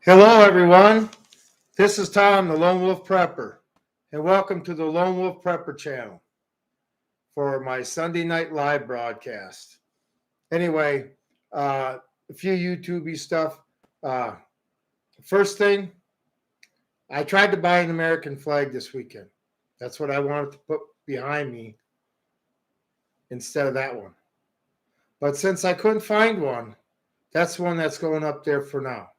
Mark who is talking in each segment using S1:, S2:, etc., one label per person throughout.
S1: Hello, everyone. This is Tom, the Lone Wolf Prepper, and welcome to the Lone Wolf Prepper channel for my Sunday night live broadcast. Anyway, a few YouTube-y stuff. First thing, I tried to buy an American flag this weekend. That's what I wanted to put behind me instead of that one. But since I couldn't find one, that's one that's going up there for now.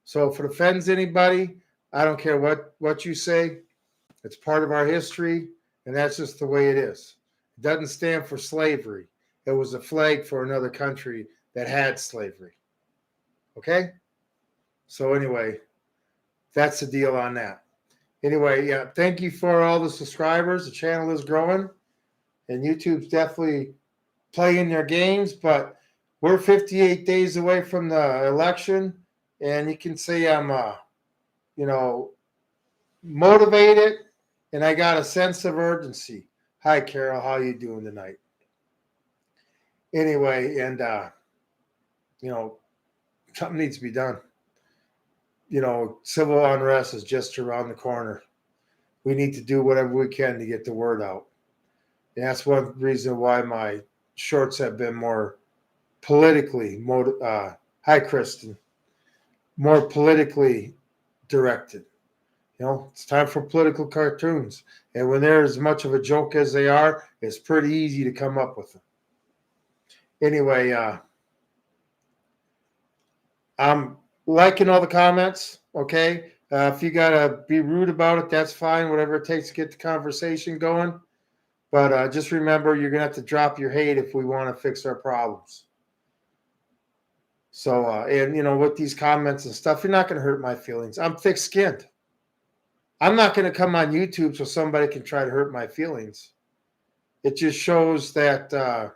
S1: So if it offends anybody, I don't care what you say. It's part of our history, and that's just the way it is. It doesn't stand for slavery. It was a flag for another country that had slavery. Okay? So anyway, that's the deal on that. Anyway, yeah, thank you for all the subscribers. The channel is growing, and YouTube's definitely playing their games, but we're 58 days away from the election. And you can see I'm, motivated, and I got a sense of urgency. Hi, Carol. How you doing tonight? Anyway, and, something needs to be done. Civil unrest is just around the corner. We need to do whatever we can to get the word out. And that's one reason why my shorts have been more politically, hi, Kristen. More politically directed. It's time for political cartoons. And when they're as much of a joke as they are, it's pretty easy to come up with them. Anyway, I'm liking all the comments, okay? If you got to be rude about it, that's fine, whatever it takes to get the conversation going. But just remember, you're going to have to drop your hate if we want to fix our problems. So, with these comments and stuff, you're not going to hurt my feelings. I'm thick-skinned. I'm not going to come on YouTube so somebody can try to hurt my feelings. It just shows that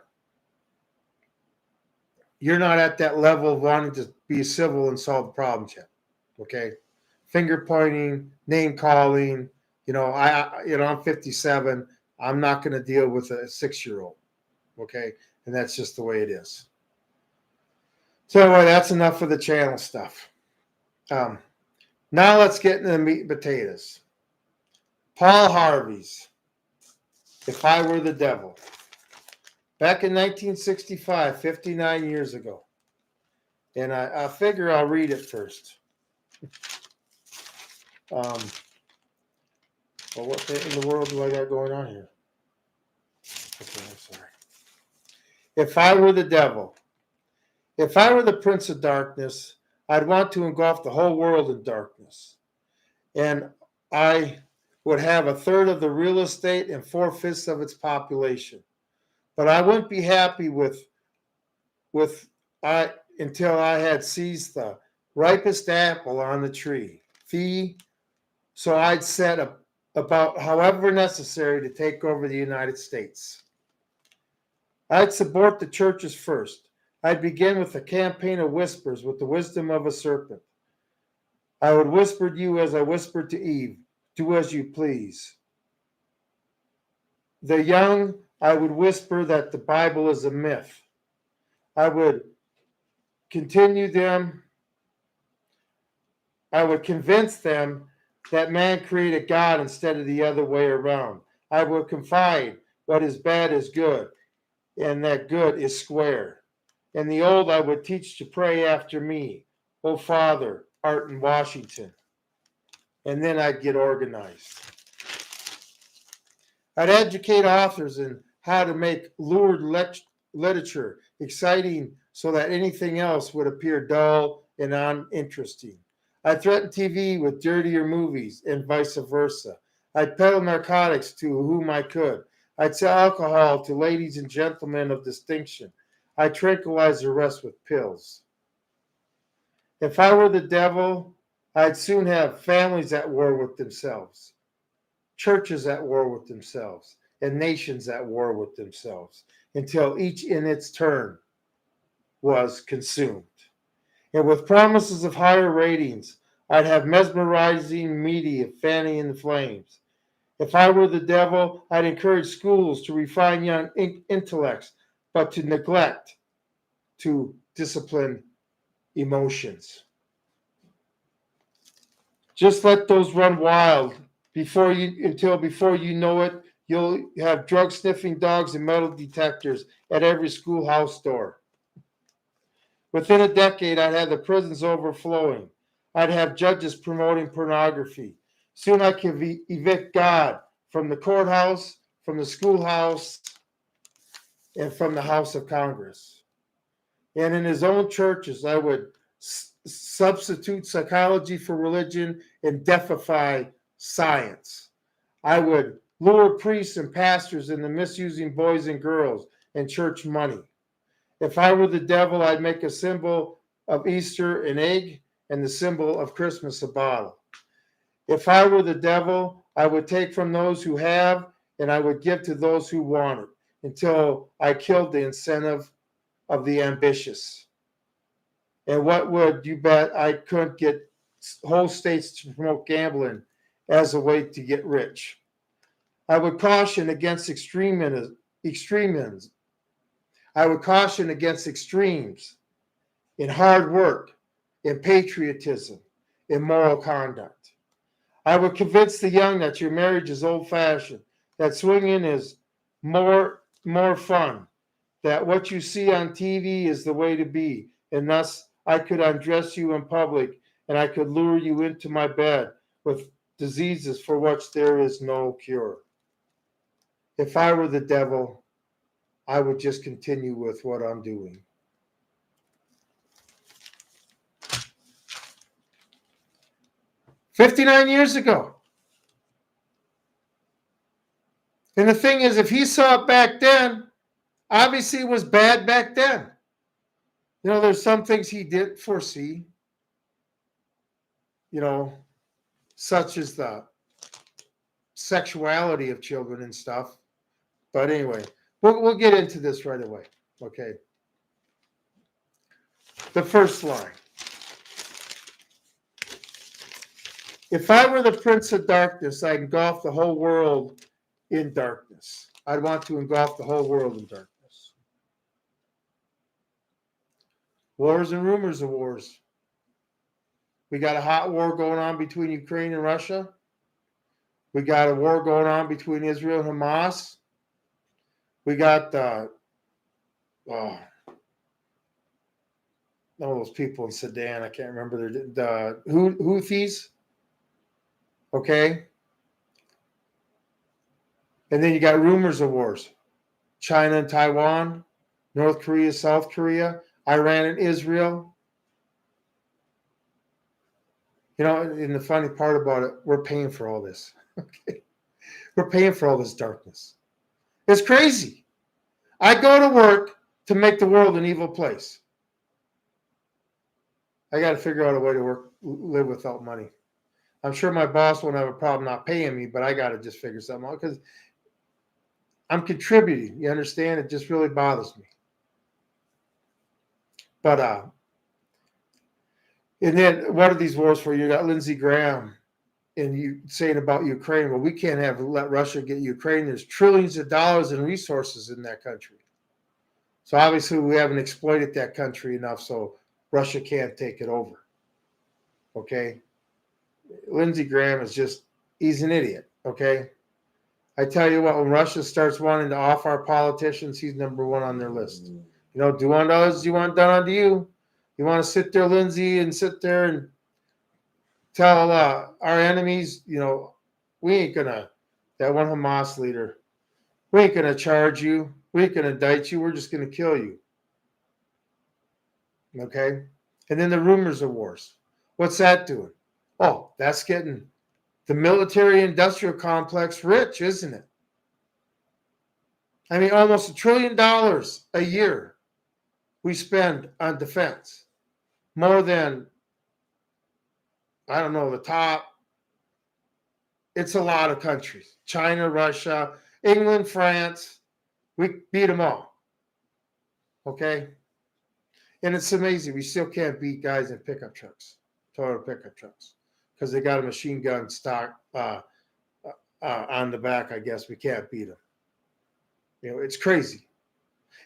S1: you're not at that level of wanting to be civil and solve the problems yet. Okay? Finger pointing, name calling. I'm 57. I'm not going to deal with a 6-year-old. Okay? And that's just the way it is. So anyway, that's enough for the channel stuff. Now let's get into the meat and potatoes. Paul Harvey's If I Were the Devil. Back in 1965, 59 years ago. And I figure I'll read it first. What in the world do I got going on here? Okay, I'm sorry. If I were the devil. If I were the prince of darkness, I'd want to engulf the whole world in darkness. And I would have 1/3 of the real estate and 4/5 of its population. But I wouldn't be happy until I had seized the ripest apple on the tree. So I'd set about however necessary to take over the United States. I'd support the churches first. I'd begin with a campaign of whispers with the wisdom of a serpent. I would whisper to you as I whispered to Eve, do as you please. The young, I would whisper that the Bible is a myth. I would convince them that man created God instead of the other way around. I would confide what is bad is good, and that good is square. And the old I would teach to pray after me, O Father, art in Washington. And then I'd get organized. I'd educate authors in how to make lurid literature exciting so that anything else would appear dull and uninteresting. I'd threaten TV with dirtier movies and vice versa. I'd peddle narcotics to whom I could. I'd sell alcohol to ladies and gentlemen of distinction. I'd tranquilize the rest with pills. If I were the devil, I'd soon have families at war with themselves, churches at war with themselves, and nations at war with themselves, until each in its turn was consumed. And with promises of higher ratings, I'd have mesmerizing media fanning in the flames. If I were the devil, I'd encourage schools to refine young intellects, but to neglect to discipline emotions. Just let those run wild before you know it, you'll have drug sniffing dogs and metal detectors at every schoolhouse door. Within a decade, I'd have the prisons overflowing. I'd have judges promoting pornography. Soon I could evict God from the courthouse, from the schoolhouse, and from the House of Congress. And in his own churches, I would substitute psychology for religion and deify science. I would lure priests and pastors into misusing boys and girls and church money. If I were the devil, I'd make a symbol of Easter an egg and the symbol of Christmas a bottle. If I were the devil, I would take from those who have and I would give to those who want it until I killed the incentive of the ambitious. And what would you bet I couldn't get whole states to promote gambling as a way to get rich? I would caution against extremism. I would caution against extremes in hard work, in patriotism, in moral conduct. I would convince the young that your marriage is old-fashioned, that swinging is more fun, that what you see on TV is the way to be, and thus I could undress you in public and I could lure you into my bed with diseases for which there is no cure. If I were the devil, I would just continue with what I'm doing. $59 ago. And the thing is, if he saw it back then, obviously it was bad back then. You know, there's some things he didn't foresee, you know, such as the sexuality of children and stuff. But anyway, we'll get into this right away, okay? The first line. If I were the prince of darkness, I'd engulf the whole world in darkness. I'd want to engulf the whole world in darkness. Wars and rumors of wars. We got a hot war going on between Ukraine and Russia. We got a war going on between Israel and Hamas. We got all those people in Sudan. I can't remember the Houthis. Okay. And then you got rumors of wars. China and Taiwan, North Korea, South Korea, Iran and Israel. You know, and the funny part about it, we're paying for all this. Okay. We're paying for all this darkness. It's crazy. I go to work to make the world an evil place. I got to figure out a way to live without money. I'm sure my boss won't have a problem not paying me, but I got to just figure something out because I'm contributing. You understand? It just really bothers me. But and then what are these wars for? You got Lindsey Graham and you saying about Ukraine, well, we can't let Russia get Ukraine. There's trillions of dollars in resources in that country. So obviously we haven't exploited that country enough, so Russia can't take it over. Okay? Lindsey Graham he's an idiot, okay? I tell you what, when Russia starts wanting to off our politicians, he's number one on their list. You know, do unto us, you want done unto you. You want to sit there, Lindsey, and sit there and tell our enemies, you know, we ain't gonna, that one Hamas leader, we ain't gonna charge you. We ain't gonna indict you. We're just gonna kill you. Okay? And then the rumors of wars. What's that doing? Oh, that's getting the military-industrial complex rich, isn't it? I mean, almost $1 trillion a year we spend on defense. More than, I don't know, the top. It's a lot of countries. China, Russia, England, France. We beat them all. Okay? And it's amazing. We still can't beat guys in pickup trucks, Toyota pickup trucks, because they got a machine gun stock on the back, I guess. We can't beat them. You know, it's crazy.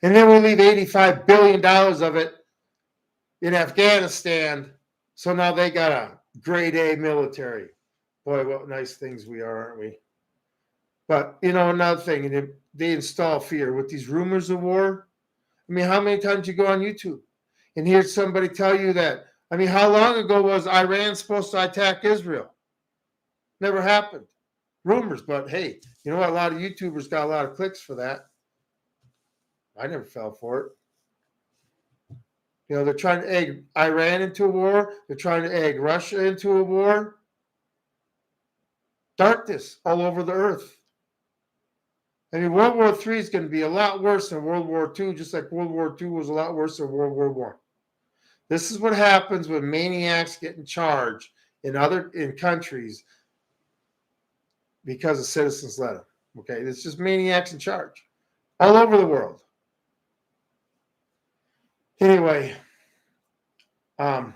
S1: And then we leave $85 billion of it in Afghanistan. So now they got to grade A military. Boy, what nice things we are, aren't we? But, another thing, they install fear with these rumors of war. I mean, how many times you go on YouTube and hear somebody tell you that? I mean, how long ago was Iran supposed to attack Israel? Never happened. Rumors, but hey, you know what? A lot of YouTubers got a lot of clicks for that. I never fell for it. They're trying to egg Iran into a war. They're trying to egg Russia into a war. Darkness all over the earth. I mean, World War III is going to be a lot worse than World War II, just like World War II was a lot worse than World War I. This is what happens when maniacs get in charge in countries because the citizens let them. Okay, it's just maniacs in charge all over the world. Anyway, and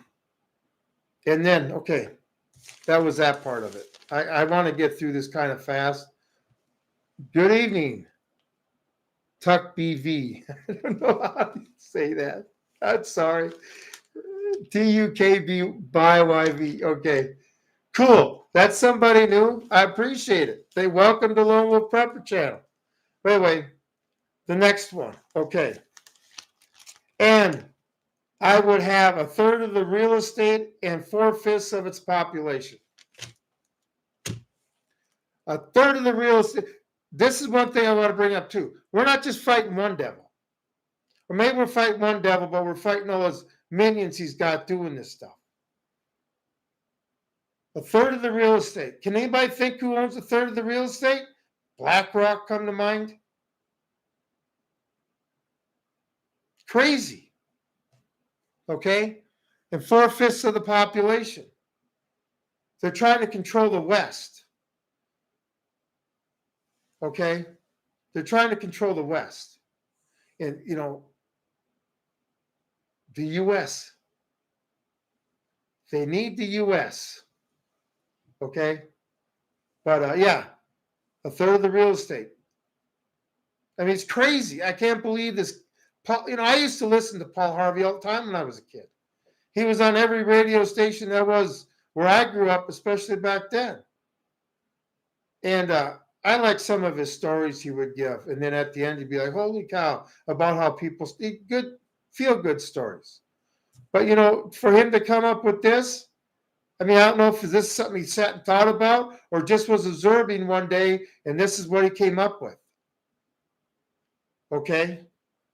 S1: then, okay, that was that part of it. I want to get through this kind of fast. Good evening, Tuck BV. I don't know how to say that. I'm sorry. TUKB Okay, cool. That's somebody new. I appreciate it. They welcome to Lone Wolf Prepper Channel. Anyway, the next one. Okay. And I would have a third of the real estate and 4/5 of its population. A third of the real estate. This is one thing I want to bring up too. We're not just fighting one devil. Or maybe we're fighting one devil, but we're fighting all those minions he's got doing this stuff. A third of the real estate. Can anybody think who owns a third of the real estate? BlackRock come to mind? Crazy. Okay? And 4/5 of the population. They're trying to control the West. Okay? They're trying to control the West. And, the U.S. They need the U.S. Okay? But, yeah, a third of the real estate. I mean, it's crazy. I can't believe this. I used to listen to Paul Harvey all the time when I was a kid. He was on every radio station that was where I grew up, especially back then. And I like some of his stories he would give. And then at the end, he'd be like, holy cow, about how people feel good stories. But, for him to come up with this, I mean, I don't know if this is something he sat and thought about or just was observing one day, and this is what he came up with. Okay?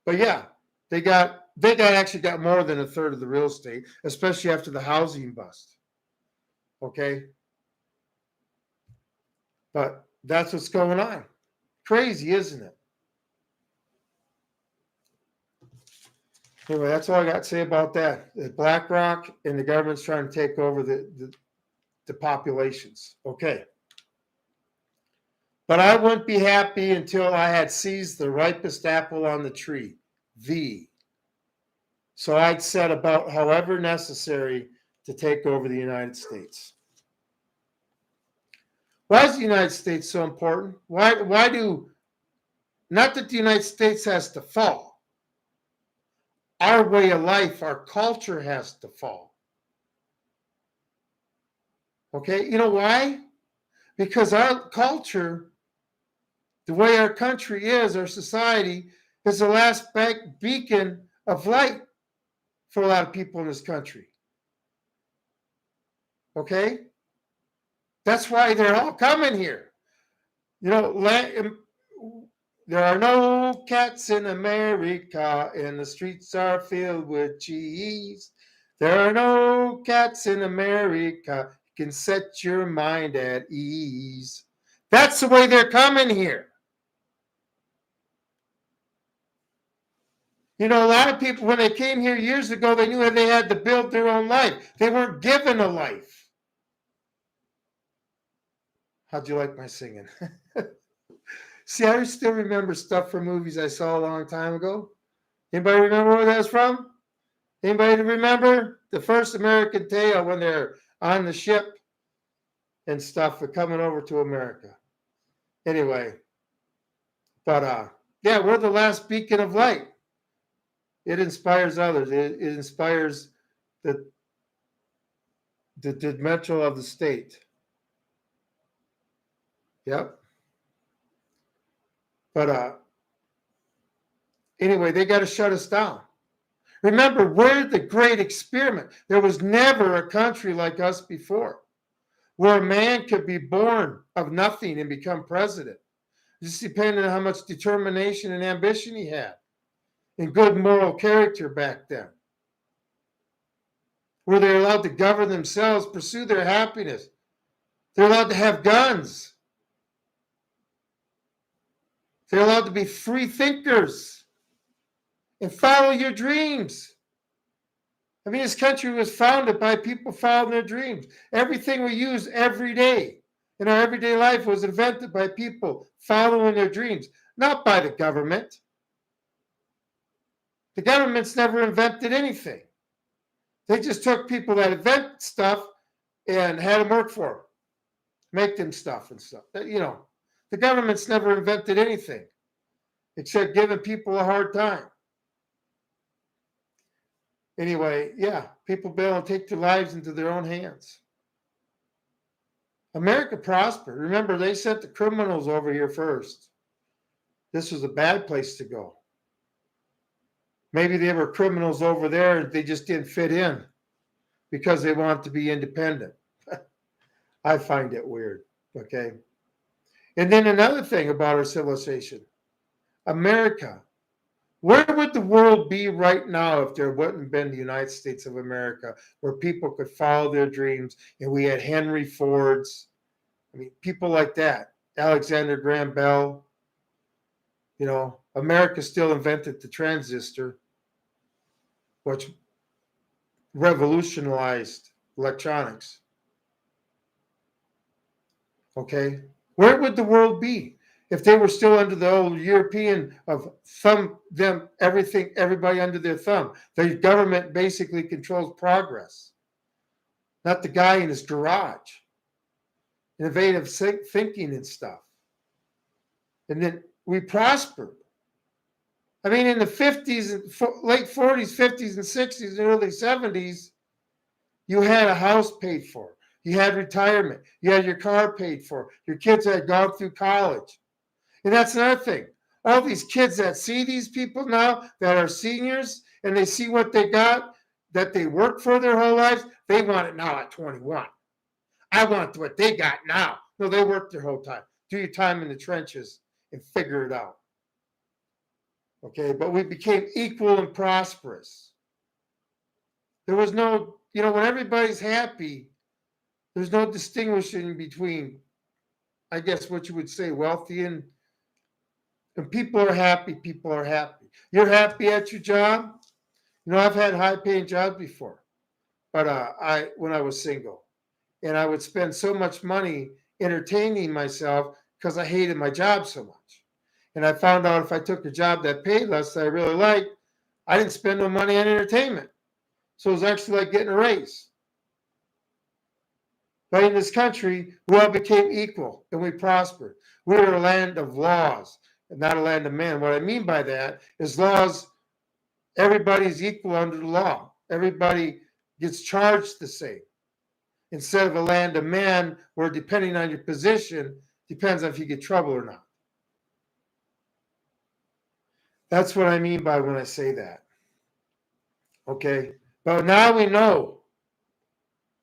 S1: But yeah, they actually got more than a third of the real estate, especially after the housing bust. Okay? But that's what's going on. Crazy, isn't it? Anyway, that's all I got to say about that. The BlackRock and the government's trying to take over the populations. Okay. But I wouldn't be happy until I had seized the ripest apple on the tree, So I'd set about however necessary to take over the United States. Why is the United States so important? Not that the United States has to fall. Our way of life, our culture has to fall. Okay, you know why? Because our culture, the way our country is, our society, is the last beacon of light for a lot of people in this country. Okay? That's why they're all coming here. There are no cats in America, and the streets are filled with cheese. There are no cats in America. You can set your mind at ease. That's the way they're coming here. A lot of people, when they came here years ago, they knew that they had to build their own life. They weren't given a life. How'd you like my singing? See, I still remember stuff from movies I saw a long time ago. Anybody remember where that's from? Anybody remember the first American Tale when they're on the ship and stuff for coming over to America? Anyway, but yeah, we're the last beacon of light. It inspires others. It inspires the detrimental of the state. Yep. But anyway, they got to shut us down. Remember, we're the great experiment. There was never a country like us before where a man could be born of nothing and become president. Just depending on how much determination and ambition he had and good moral character back then. Where they're allowed to govern themselves, pursue their happiness. They're allowed to have guns. They're allowed to be free thinkers and follow your dreams. I mean, this country was founded by people following their dreams. Everything we use every day in our everyday life was invented by people following their dreams, not by the government. The government's never invented anything. They just took people that invent stuff and had them work for them, make them stuff and stuff. You know, the government's never invented anything except giving people a hard time. Anyway, yeah, people be able to take their lives into their own hands. America prospered. Remember, they sent the criminals over here first. This was a bad place to go. Maybe there were criminals over there and they just didn't fit in because they want to be independent. I find it weird, okay? And then another thing about our civilization, America. Where would the world be right now if there wouldn't been the United States of America, where people could follow their dreams and we had Henry Fords, I mean, people like that, Alexander Graham Bell, you know, America still invented the transistor, which revolutionized electronics. Okay, where would the world be if they were still under the old European of everybody under their thumb? The government basically controls progress, not the guy in his garage. Innovative thinking and stuff. And then we prospered. I mean, in the 50s, late 40s, 50s, and 60s, and early 70s, you had a house paid for. You had retirement. You had your car paid for. Your kids had gone through college. And that's another thing. All these kids that see these people now that are seniors and they see what they got, that they worked for their whole lives, they want it now at 21. I want what they got now. No, they worked their whole time. Do your time in the trenches and figure it out. Okay, but we became equal and prosperous. There was no, when everybody's happy, there's no distinguishing between, I guess what you would say, wealthy and people are happy, people are happy. You're happy at your job? I've had high-paying jobs before, but when I was single, and I would spend so much money entertaining myself because I hated my job so much. And I found out if I took a job that paid less that I really liked, I didn't spend no money on entertainment. So it was actually like getting a raise. But in this country, we all became equal and we prospered. We are a land of laws and not a land of men. What I mean by that is laws, everybody's equal under the law. Everybody gets charged the same. Instead of a land of men where depending on your position, depends on if you get trouble or not. That's what I mean by when I say that. Okay? But now we know.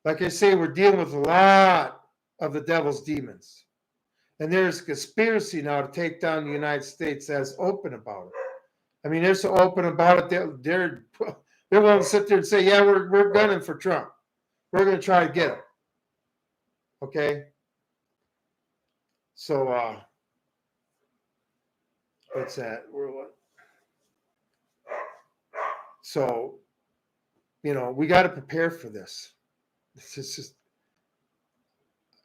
S1: Like I say, we're dealing with a lot of the devil's demons. And there's a conspiracy now to take down the United States that's open about it. I mean, they're so open about it, they're willing to sit there and say, yeah, we're gunning for Trump. We're going to try to get him. Okay? So, what's that? So, we got to prepare for this. It's just,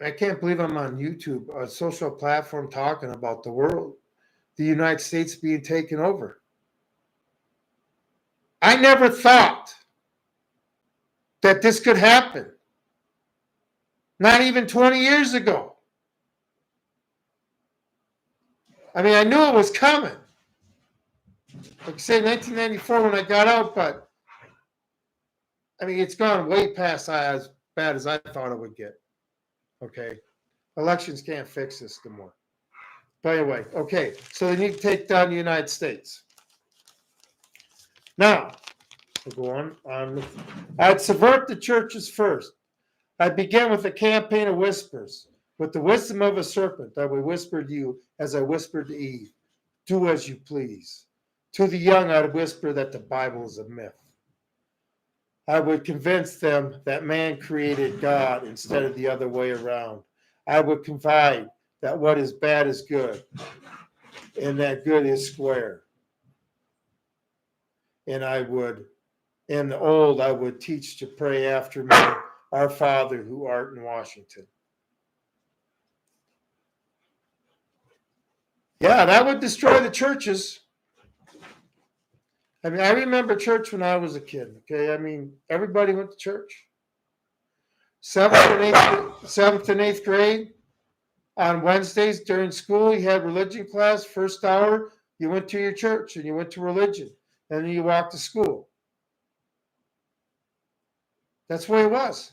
S1: I can't believe I'm on YouTube, a social platform, talking about the world, the United States being taken over. I never thought that this could happen. Not even 20 years ago. I mean, I knew it was coming. Like I say, 1994 when I got out, but I mean, it's gone way past bad as I thought it would get. Okay. Elections can't fix this anymore. But anyway, okay. So they need to take down the United States. Now, we'll go on. I'd subvert the churches first. I'd begin with a campaign of whispers. With the wisdom of a serpent, I would whisper to you as I whispered to Eve, do as you please. To the young, I'd whisper that the Bible is a myth. I would convince them that man created God instead of the other way around. I would confide that what is bad is good and that good is square. And in the old, I would teach to pray after me, our Father who art in Washington. Yeah, that would destroy the churches. I mean, I remember church when I was a kid, okay? I mean, everybody went to church. Seventh and eighth grade, on Wednesdays during school, you had religion class. First hour, you went to your church and you went to religion. And then you walked to school. That's the way it was.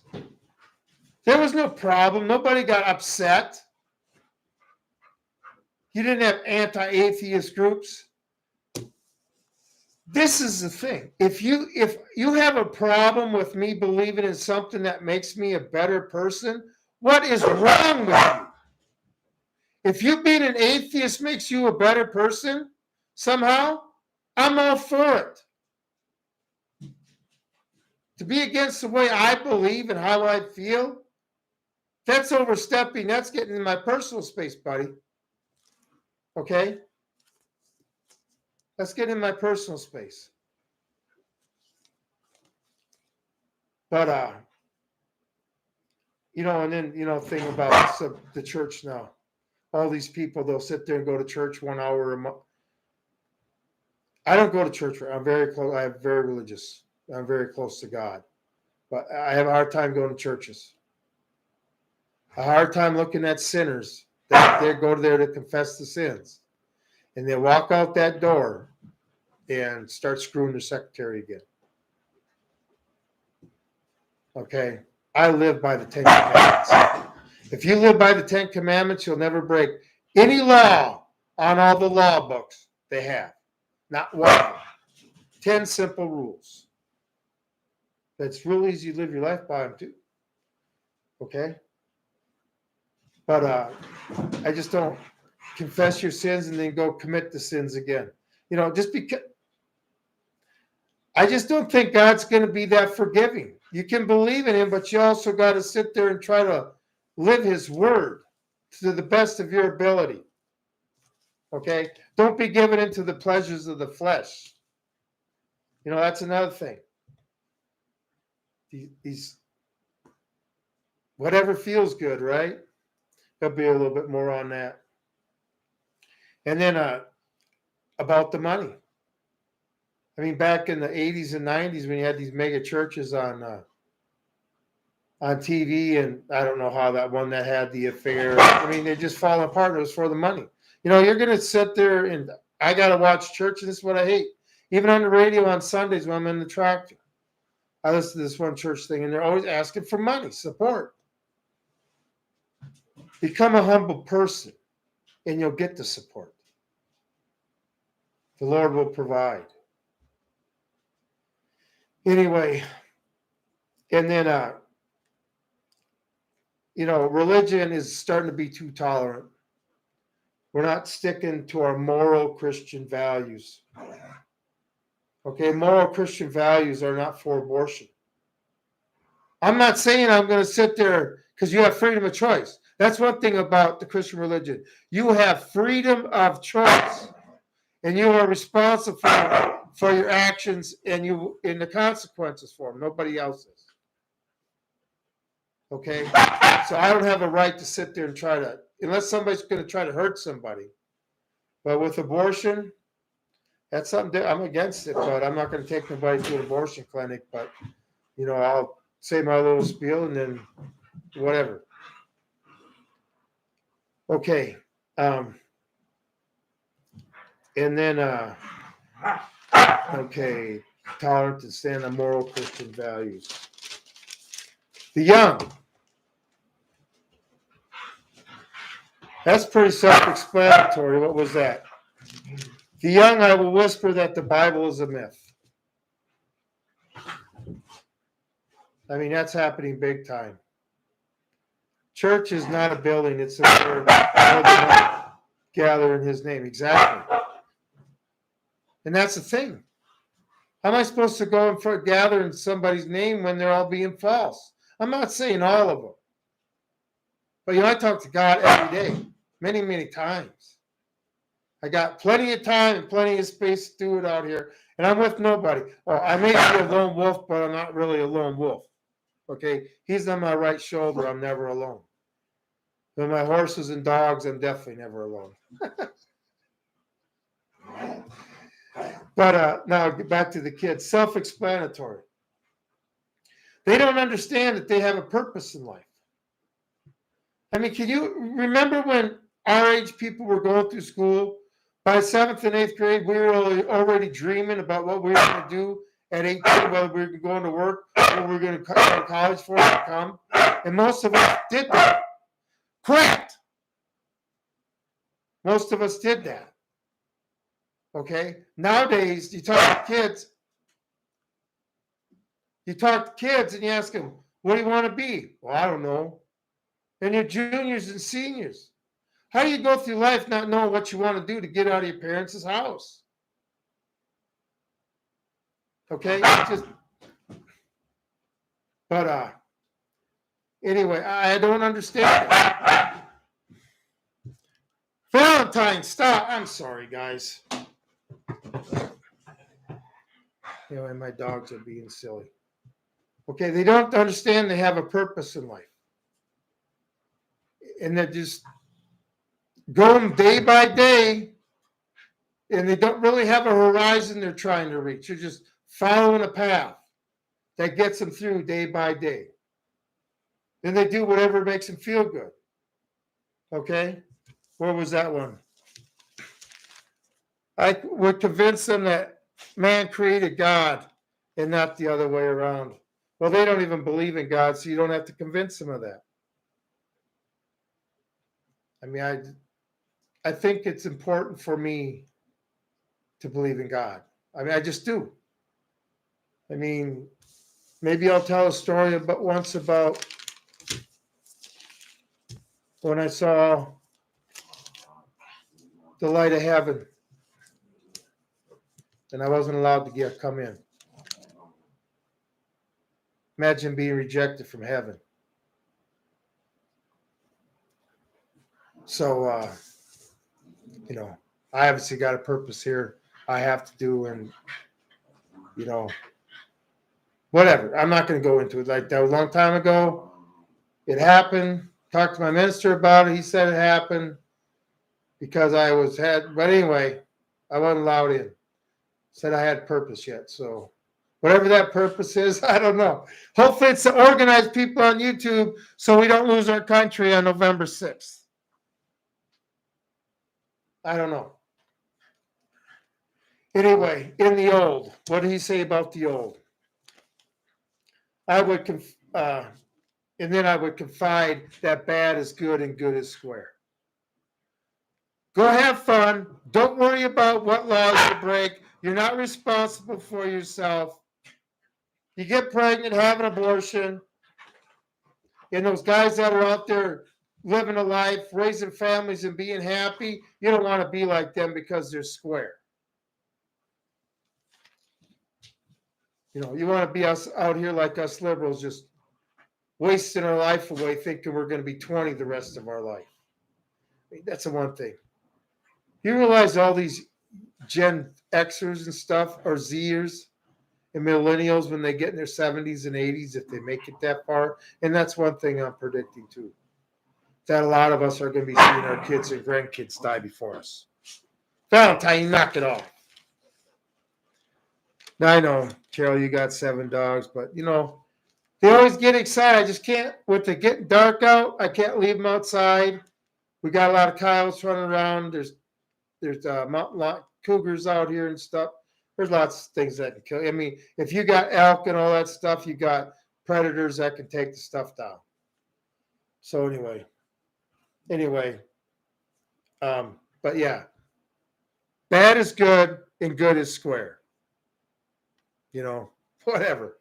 S1: There was no problem. Nobody got upset. You didn't have anti-atheist groups. This is the thing. If you have a problem with me believing in something that makes me a better person, what is wrong with you? If you being an atheist makes you a better person somehow, I'm all for it. To be against the way I believe and how I feel, that's overstepping. That's getting in my personal space, buddy. Okay? Let's get in my personal space. But, and then, thing about the church now. All these people, they'll sit there and go to church 1 hour a month. I don't go to church. I'm very close. I'm very religious. I'm very close to God. But I have a hard time going to churches. A hard time looking at sinners that they go there to confess the sins. And they walk out that door and start screwing their secretary again. Okay? I live by the 10 Commandments. If you live by the 10 Commandments, you'll never break any law on all the law books they have. Not one. 10 simple rules. It's real easy to live your life by them, too. Okay? But I just don't confess your sins and then go commit the sins again. Just because I just don't think God's going to be that forgiving. You can believe in him, but you also got to sit there and try to live his word to the best of your ability. Okay? Don't be given into the pleasures of the flesh. That's another thing. These whatever feels good, right? There'll be a little bit more on that. And then about the money. I mean, back in the 80s and 90s when you had these mega churches on TV, and I don't know how that one that had the affair. I mean, they're just falling apart. It was for the money. You're going to sit there and I got to watch church, and this is what I hate. Even on the radio on Sundays when I'm in the tractor, I listen to this one church thing, and they're always asking for money, support. Become a humble person, and you'll get the support. The Lord will provide. Anyway, and then, religion is starting to be too tolerant. We're not sticking to our moral Christian values. Okay, moral Christian values are not for abortion. I'm not saying I'm going to sit there because you have freedom of choice. That's one thing about the Christian religion. You have freedom of choice, and you are responsible for your actions and the consequences for them. Nobody else is. Okay? So I don't have a right to sit there and try to, unless somebody's going to try to hurt somebody. But with abortion, that's something I'm against it, but I'm not going to take nobody to an abortion clinic. But, I'll say my little spiel and then whatever. Okay. And then, tolerant and stand on moral Christian values. The young. That's pretty self-explanatory. What was that? The young, I will whisper that the Bible is a myth. I mean, that's happening big time. Church is not a building, it's a word. Gather in his name. Exactly. And that's the thing. How am I supposed to go and gather in somebody's name when they're all being false? I'm not saying all of them. But I talk to God every day, many, many times. I got plenty of time and plenty of space to do it out here. And I'm with nobody. Oh, I may be a lone wolf, but I'm not really a lone wolf. Okay? He's on my right shoulder. I'm never alone. With my horses and dogs, I'm definitely never alone. But now back to the kids. Self-explanatory. They don't understand that they have a purpose in life. I mean, can you remember when our age people were going through school? By 7th and 8th grade, we were already dreaming about what we were going to do at 18, whether we were going to work, what we were going to go to college for to become. And most of us did that. Correct. Most of us did that. Okay? Nowadays, you talk to kids and you ask them, what do you want to be? Well, I don't know. And you're juniors and seniors. How do you go through life not knowing what you want to do to get out of your parents' house? Okay? Anyway, I don't understand it. Valentine, stop. I'm sorry, guys. Anyway, my dogs are being silly. Okay, they don't understand they have a purpose in life. And they're just going day by day, and they don't really have a horizon they're trying to reach. They're just following a path that gets them through day by day. Then they do whatever makes them feel good. Okay? Where was that one? I would convince them that man created God and not the other way around. Well, they don't even believe in God, so you don't have to convince them of that. I mean, I think it's important for me to believe in God. I mean, I just do. I mean, maybe I'll tell a story about when I saw the light of heaven and I wasn't allowed to come in. Imagine being rejected from heaven. So, I obviously got a purpose here I have to do, and, whatever. I'm not going to go into it. Like that was a long time ago. It happened. Talked to my minister about it. He said it happened because but anyway, I wasn't allowed in. Said I had purpose yet. So whatever that purpose is, I don't know. Hopefully it's to organize people on YouTube so we don't lose our country on November 6th. I don't know. Anyway, in the old, what did he say about the old? And then I would confide that bad is good and good is square. Go have fun. Don't worry about what laws you break. You're not responsible for yourself. You get pregnant, have an abortion, and those guys that are out there living a life, raising families and being happy, you don't want to be like them because they're square. You want to be us out here like us liberals, just wasting our life away thinking we're going to be 20 the rest of our life. I mean, that's the one thing. You realize all these Gen Xers and stuff, or Zers and millennials, when they get in their 70s and 80s, if they make it that far, and that's one thing I'm predicting too, that a lot of us are going to be seeing our kids and grandkids die before us. Valentine, knock it off. Now, I know, Carol, you got 7 dogs, but, they always get excited. I just can't, with it getting dark out, I can't leave them outside. We got a lot of coyotes running around. There's mountain cougars out here and stuff. There's lots of things that can kill you. I mean, if you got elk and all that stuff, you got predators that can take the stuff down. So anyway, but yeah, bad is good and good is square. Whatever.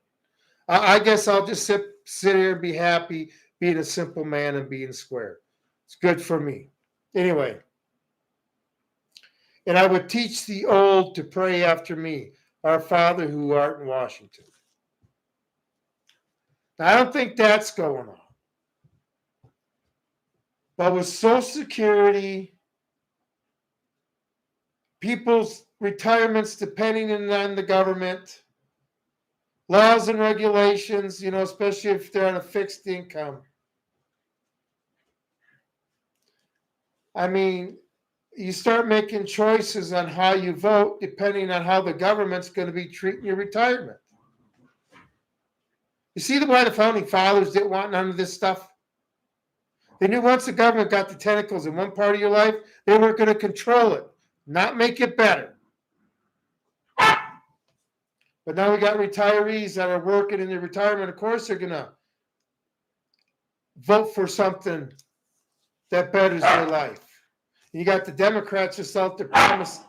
S1: I guess I'll just sit here and be happy being a simple man and being square. It's good for me. Anyway, and I would teach the old to pray after me, our Father who art in Washington. Now, I don't think that's going on. But with Social Security, people's retirements depending on the government, laws and regulations, especially if they're on a fixed income. I mean, you start making choices on how you vote depending on how the government's going to be treating your retirement. You see why the founding fathers didn't want none of this stuff? They knew once the government got the tentacles in one part of your life, they weren't going to control it, not make it better. But now we got retirees that are working in their retirement. Of course, they're going to vote for something that betters their life. You got the Democrats just out there promising,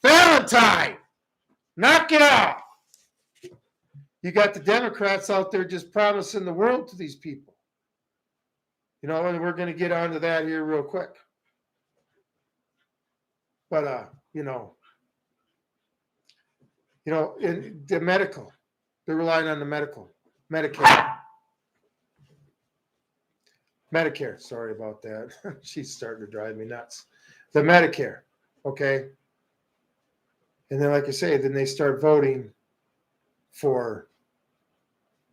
S1: Valentine, knock it off. You got the Democrats out there just promising the world to these people. And we're going to get onto that here real quick. But, in the medical, they're relying on the Medicare, sorry about that. She's starting to drive me nuts. The Medicare, okay? And then, like I say, then they start voting for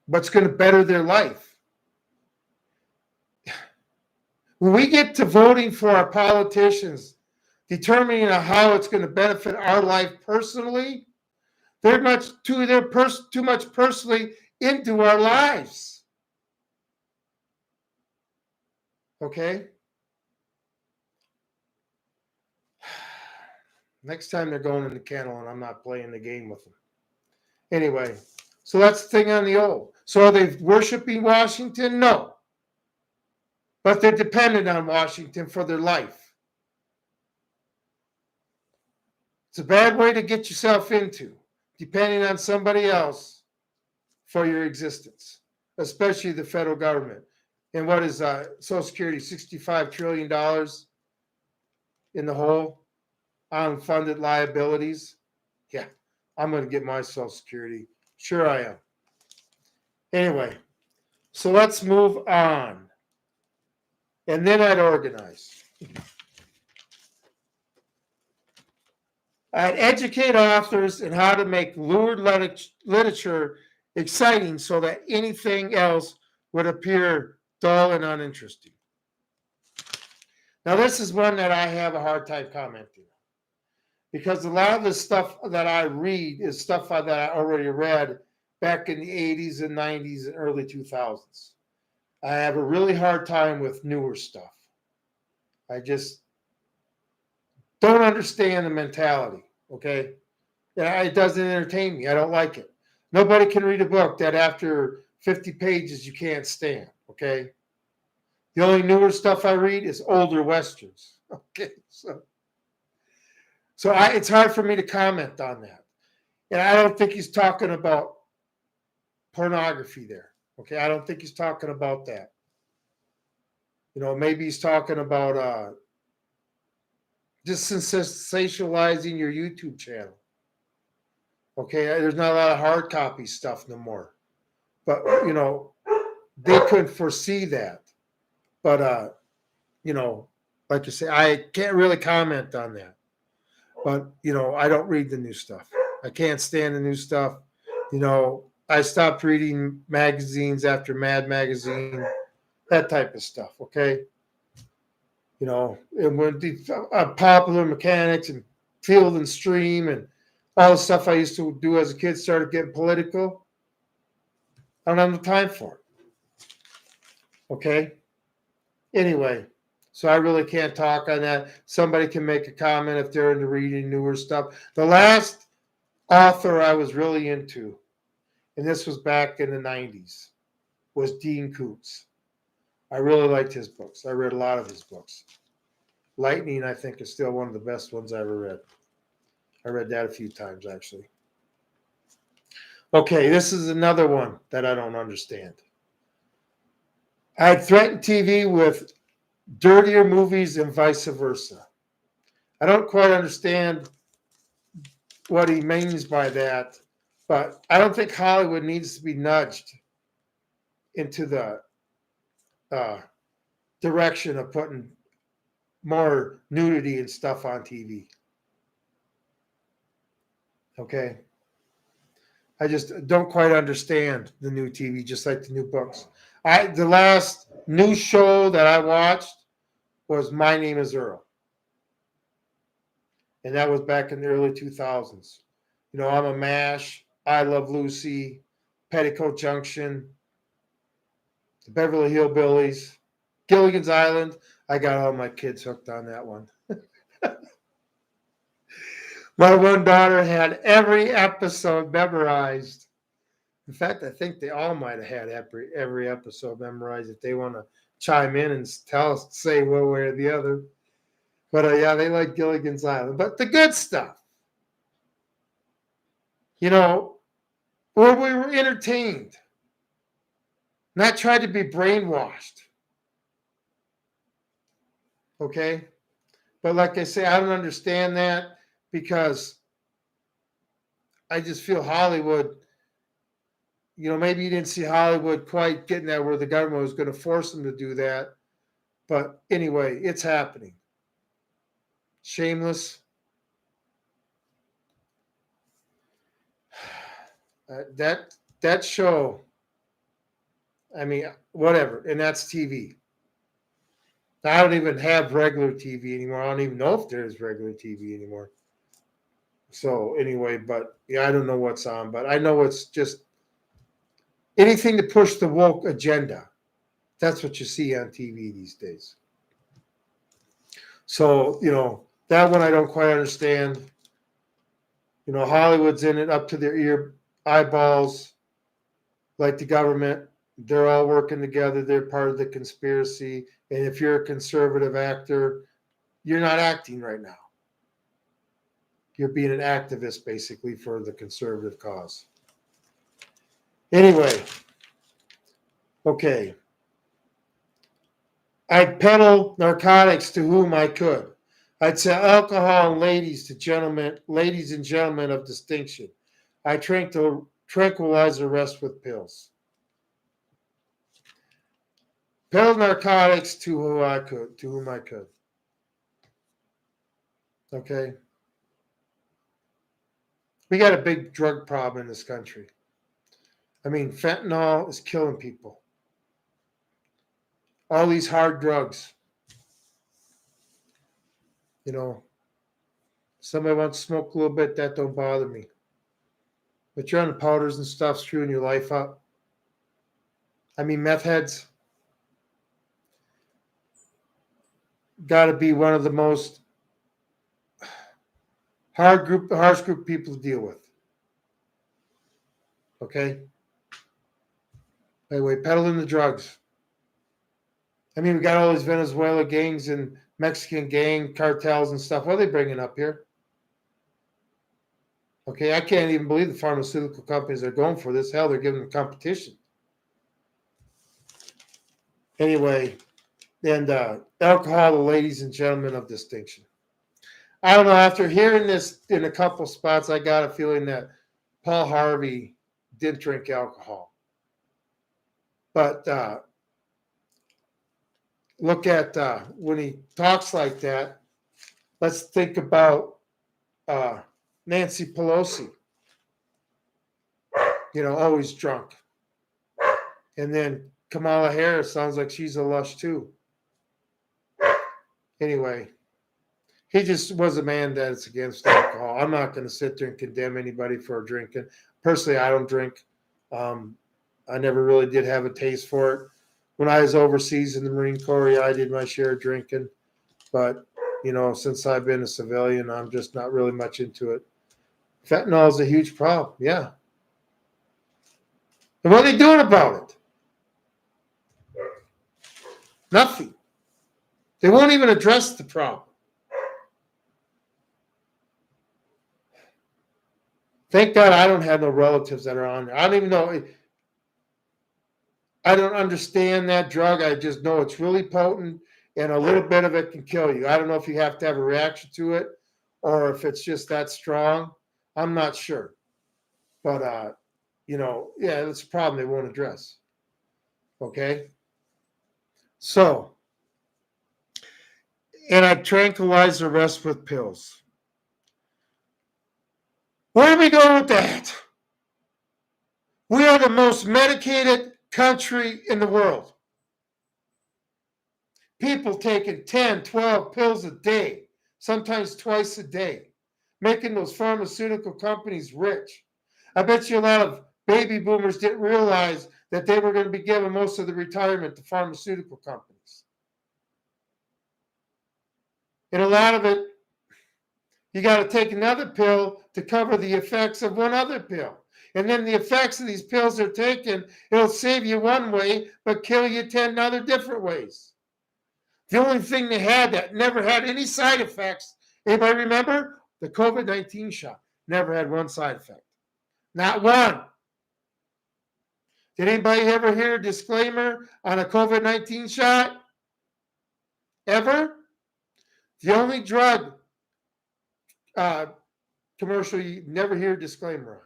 S1: what's going to better their life. When we get to voting for our politicians, determining how it's going to benefit our life personally, they're too much personally into our lives. Okay? Next time they're going in the kennel and I'm not playing the game with them. Anyway, so that's the thing on the old. So are they worshiping Washington? No. But they're dependent on Washington for their life. It's a bad way to get yourself into, depending on somebody else for your existence, especially the federal government. And what is Social Security, $65 trillion in the hole, unfunded liabilities? Yeah, I'm going to get my Social Security. Sure I am. Anyway, so let's move on. And then I'd organize. I'd educate authors in how to make lurid literature exciting so that anything else would appear dull and uninteresting. Now, this is one that I have a hard time commenting on because a lot of the stuff that I read is stuff that I already read back in the 80s and 90s and early 2000s. I have a really hard time with newer stuff. I just don't understand the mentality, okay? It doesn't entertain me. I don't like it. Nobody can read a book that after 50 pages you can't stand, okay? The only newer stuff I read is older Westerns, okay? So it's hard for me to comment on that. And I don't think he's talking about pornography there. Okay, I don't think he's talking about that. Maybe he's talking about just sensationalizing your YouTube channel. Okay, there's not a lot of hard copy stuff no more. But, they couldn't foresee that. But, like you say, I can't really comment on that. But, I don't read the new stuff. I can't stand the new stuff. I stopped reading magazines after Mad Magazine, that type of stuff, okay? And when the Popular Mechanics and Field and Stream and all the stuff I used to do as a kid started getting political, I don't have the time for it, okay? Anyway, so I really can't talk on that. Somebody can make a comment if they're into reading newer stuff. The last author I was really into, and this was back in the 90s. was Dean Koontz. I really liked his books. I read a lot of his books. Lightning, I think, is still one of the best ones I ever read. I read that a few times, actually. Okay, this is another one that I don't understand. I threatened TV with dirtier movies and vice versa. I don't quite understand what he means by that, but I don't think Hollywood needs to be nudged into the direction of putting more nudity and stuff on TV. Okay? I just don't quite understand the new TV, just like the new books. The last new show that I watched was My Name is Earl. And that was back in the early 2000s. You know, I'm a MASH, I Love Lucy, Petticoat Junction, the Beverly Hillbillies, Gilligan's Island. I got all my kids hooked on that one. My one daughter had every episode memorized. In fact, I think they all might have had every episode memorized if they want to chime in and tell us, say one way or the other. But yeah, they like Gilligan's Island. But the good stuff, you know, where we were entertained, not tried to be brainwashed. Okay? But like I say, I don't understand that because I just feel Hollywood, you know, maybe you didn't see Hollywood quite getting that where the government was going to force them to do that. But anyway, it's happening. Shameless. That show, I mean, whatever, and that's TV. I don't even have regular TV anymore. I don't even know if there's regular TV anymore. So anyway, but yeah, I don't know what's on, but I know it's just anything to push the woke agenda. That's what you see on TV these days. So, you know, that one I don't quite understand. You know, Hollywood's in it up to their eyeballs, like the government. They're all working together. They're part of the conspiracy. And if you're a conservative actor, you're not acting right now. You're being an activist, basically, for the conservative cause. Anyway, okay. I'd peddle narcotics to whom I could. I'd sell alcohol and ladies and gentlemen of distinction. I tranquilize the rest with pills. Peddle narcotics to whom I could. Okay. We got a big drug problem in this country. I mean, fentanyl is killing people. All these hard drugs. You know, somebody wants to smoke a little bit, that don't bother me. But you're on the powders and stuff, screwing your life up. I mean, meth heads got to be one of the most harsh group of people to deal with. Okay? Anyway, peddling the drugs. I mean, we got all these Venezuela gangs and Mexican gang cartels and stuff. What are they bringing up here? Okay, I can't even believe the pharmaceutical companies are going for this. Hell, they're giving them competition. Anyway, and alcohol to ladies and gentlemen of distinction. I don't know. After hearing this in a couple spots, I got a feeling that Paul Harvey didn't drink alcohol. But look at when he talks like that, let's think about Nancy Pelosi. You know, always drunk. And then Kamala Harris sounds like she's a lush too. Anyway, he just was a man that's against alcohol. I'm not going to sit there and condemn anybody for drinking. Personally, I don't drink. I never really did have a taste for it. When I was overseas in the Marine Corps, yeah, I did my share of drinking. But, you know, since I've been a civilian, I'm just not really much into it. Fentanyl is a huge problem, yeah. And what are they doing about it? Nothing. They won't even address the problem. Thank God I don't have no relatives that are on there. I don't even know. I don't understand that drug. I just know it's really potent and a little bit of it can kill you. I don't know if you have to have a reaction to it or if it's just that strong. I'm not sure. But, yeah, that's a problem they won't address. Okay? So, and I tranquilize the rest with pills. Where do we go with that? We are the most medicated country in the world. People taking 10, 12 pills a day, sometimes twice a day, making those pharmaceutical companies rich. I bet you a lot of baby boomers didn't realize that they were going to be giving most of the retirement to pharmaceutical companies. And a lot of it, you got to take another pill to cover the effects of one other pill. And then the effects of these pills they're taking, it'll save you one way, but kill you 10 other different ways. The only thing they had that never had any side effects, anybody remember? The COVID-19 shot never had one side effect. Not one. Did anybody ever hear a disclaimer on a COVID-19 shot? Ever? The only drug commercial you never hear a disclaimer on.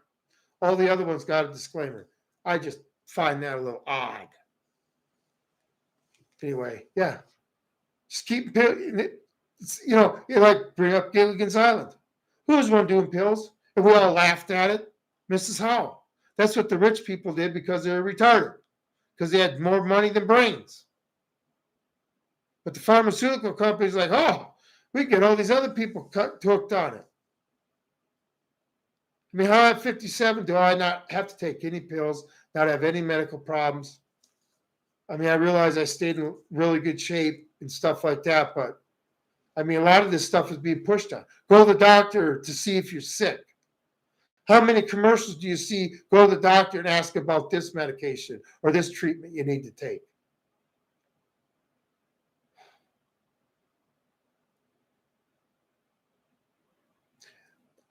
S1: All the other ones got a disclaimer. I just find that a little odd. Anyway, yeah. Just keep, like bring up Gilligan's Island. Who was one doing pills? And we all laughed at it. Mrs. Howell. That's what the rich people did because they were retarded, because they had more money than brains. But the pharmaceutical company's like, oh, we get all these other people hooked on it. I mean, how at 57 do I not have to take any pills, not have any medical problems? I mean, I realize I stayed in really good shape and stuff like that, but I mean, a lot of this stuff is being pushed on. Go to the doctor to see if you're sick. How many commercials do you see? Go to the doctor and ask about this medication or this treatment you need to take.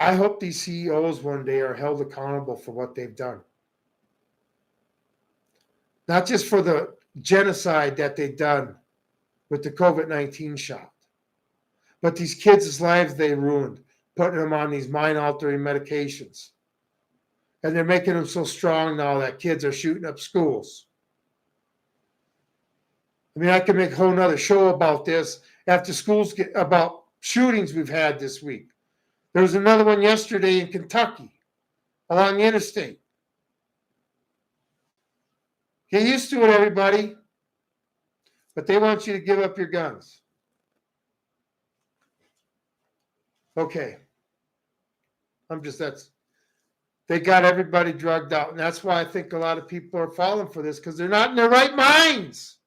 S1: I hope these CEOs one day are held accountable for what they've done. Not just for the genocide that they've done with the COVID-19 shot, but these kids' lives they ruined, putting them on these mind-altering medications. And they're making them so strong now that kids are shooting up schools. I mean, I could make a whole nother show about this after schools get about shootings we've had this week. There was another one yesterday in Kentucky along the interstate. Get used to it, everybody. But they want you to give up your guns. Okay. They got everybody drugged out. And that's why I think a lot of people are falling for this, because they're not in their right minds.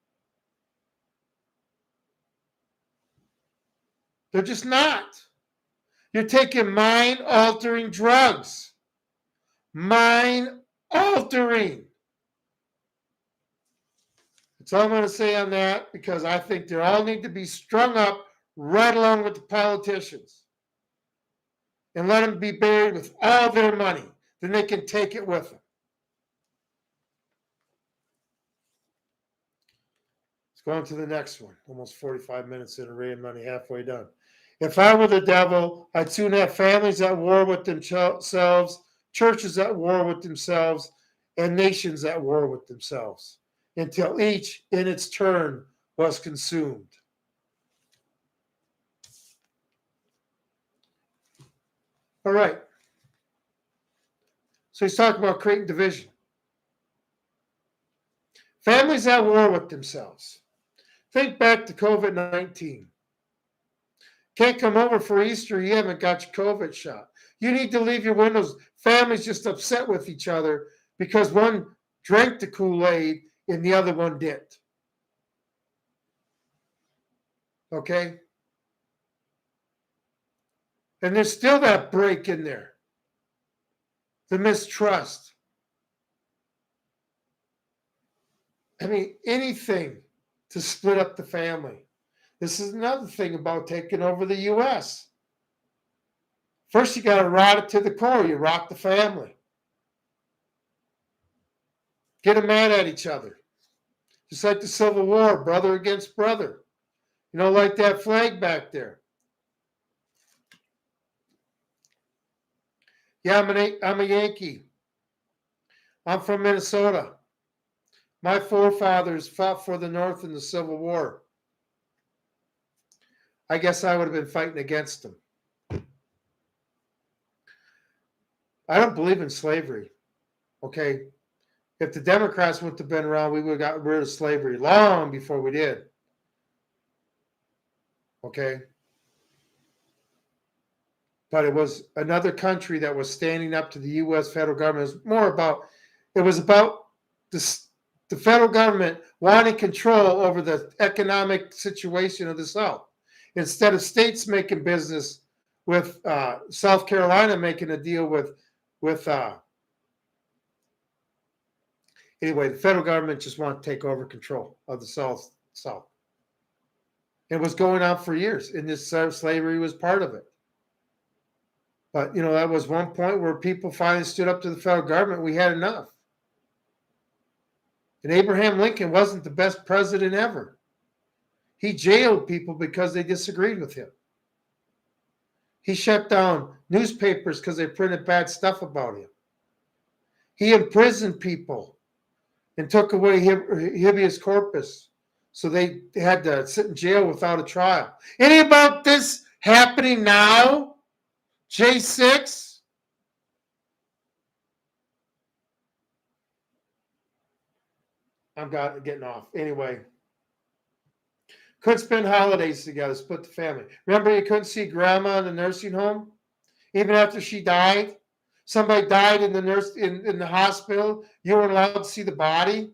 S1: They're just not. You're taking mind-altering drugs. Mind-altering. That's all I'm going to say on that, because I think they all need to be strung up right along with the politicians. And let them be buried with all their money. Then they can take it with them. Let's go on to the next one. Almost 45 minutes in, Ray and Money, halfway done. If I were the devil, I'd soon have families at war with themselves, churches at war with themselves, and nations at war with themselves, until each in its turn was consumed. All right. So he's talking about creating division. Families at war with themselves. Think back to COVID-19. Can't come over for Easter, you haven't got your COVID shot. You need to leave your windows. Families just upset with each other because one drank the Kool-Aid and the other one didn't. Okay? And there's still that break in there. The mistrust. I mean, anything to split up the family. This is another thing about taking over the U.S. First, you got to rot it to the core. You rot the family. Get them mad at each other. Just like the Civil War, brother against brother. You know, like that flag back there. Yeah, I'm a Yankee. I'm from Minnesota. My forefathers fought for the North in the Civil War. I guess I would have been fighting against them. I don't believe in slavery. Okay? If the Democrats wouldn't have been around, we would have got rid of slavery long before we did. Okay? But it was another country that was standing up to the U.S. federal government. It was about the federal government wanting control over the economic situation of the South. Instead of states making business with South Carolina making a deal with anyway, the federal government just wanted to take over control of the South. It was going on for years, and this slavery was part of it. But, you know, that was one point where people finally stood up to the federal government. We had enough. And Abraham Lincoln wasn't the best president ever. He jailed people because they disagreed with him. He shut down newspapers because they printed bad stuff about him. He imprisoned people and took away habeas corpus. So they had to sit in jail without a trial. Any about this happening now? J6? I'm getting off. Anyway. Couldn't spend holidays together, split the family. Remember you couldn't see grandma in the nursing home? Even after she died? Somebody died in the hospital. You weren't allowed to see the body.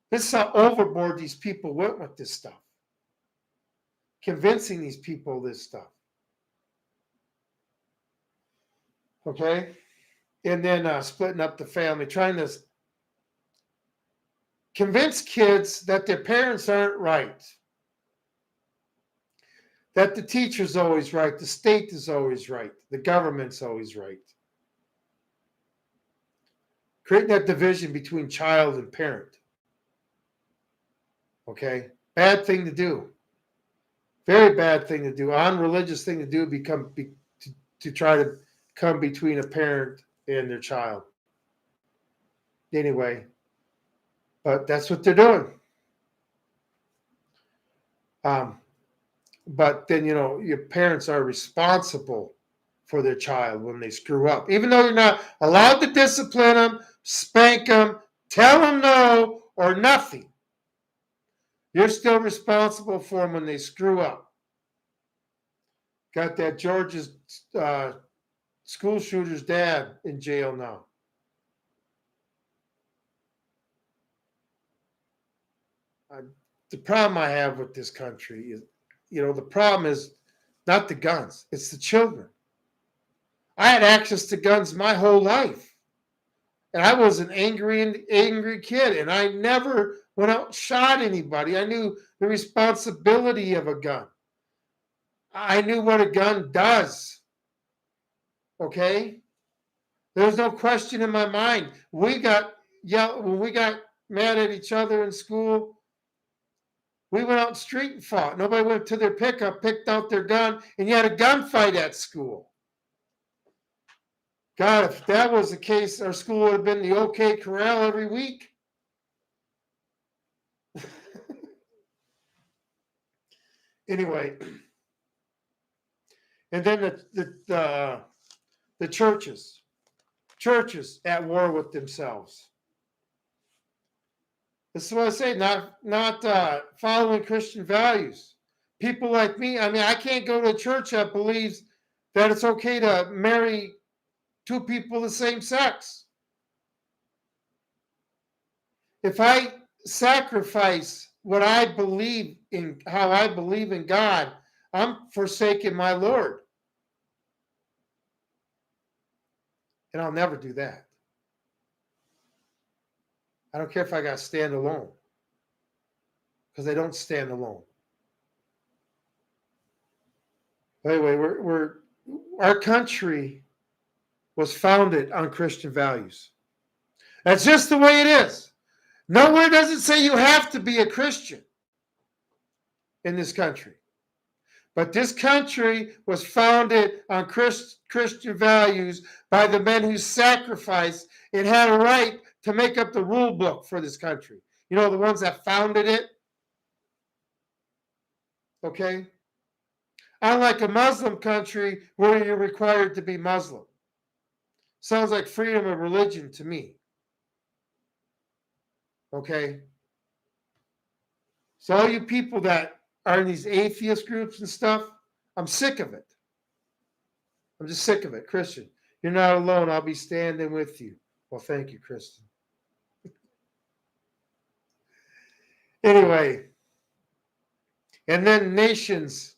S1: This is how overboard these people went with this stuff. Convincing these people this stuff. Okay? And then splitting up the family, trying to convince kids that their parents aren't right. That the teacher's always right, the state is always right, the government's always right. Creating that division between child and parent. Okay? Bad thing to do. Very bad thing to do. Unreligious thing to do to try to come between a parent and their child. Anyway, but that's what they're doing. But then, you know, your parents are responsible for their child when they screw up. Even though you're not allowed to discipline them, spank them, tell them no, or nothing. You're still responsible for them when they screw up. Got that Georgia's school shooter's dad in jail now. The problem I have with this country is, you know, the problem is not the guns, it's the children. I had access to guns my whole life. And I was an angry kid, and I never went out and shot anybody. I knew the responsibility of a gun. I knew what a gun does. Okay? There's no question in my mind. When we got mad at each other in school, we went out in the street and fought. Nobody went to their pickup, picked out their gun, and you had a gunfight at school. God, if that was the case, our school would have been the OK Corral every week. Anyway, and then the churches at war with themselves. This is what I say, not following Christian values. People like me, I mean, I can't go to a church that believes that it's okay to marry two people of the same sex. If I sacrifice what I believe in, how I believe in God, I'm forsaking my Lord. And I'll never do that. I don't care if I got to stand alone. because they don't stand alone. Anyway, our country was founded on Christian values. That's just the way it is. Nowhere does it say you have to be a Christian in this country. But this country was founded on Christian values by the men who sacrificed and had a right to make up the rule book for this country. You know, the ones that founded it. Okay? Unlike a Muslim country where you're required to be Muslim. Sounds like freedom of religion to me. Okay? So all you people that are in these atheist groups and stuff, I'm sick of it. I'm just sick of it. Christian, you're not alone. I'll be standing with you. Well, thank you, Kristen. Anyway, and then nations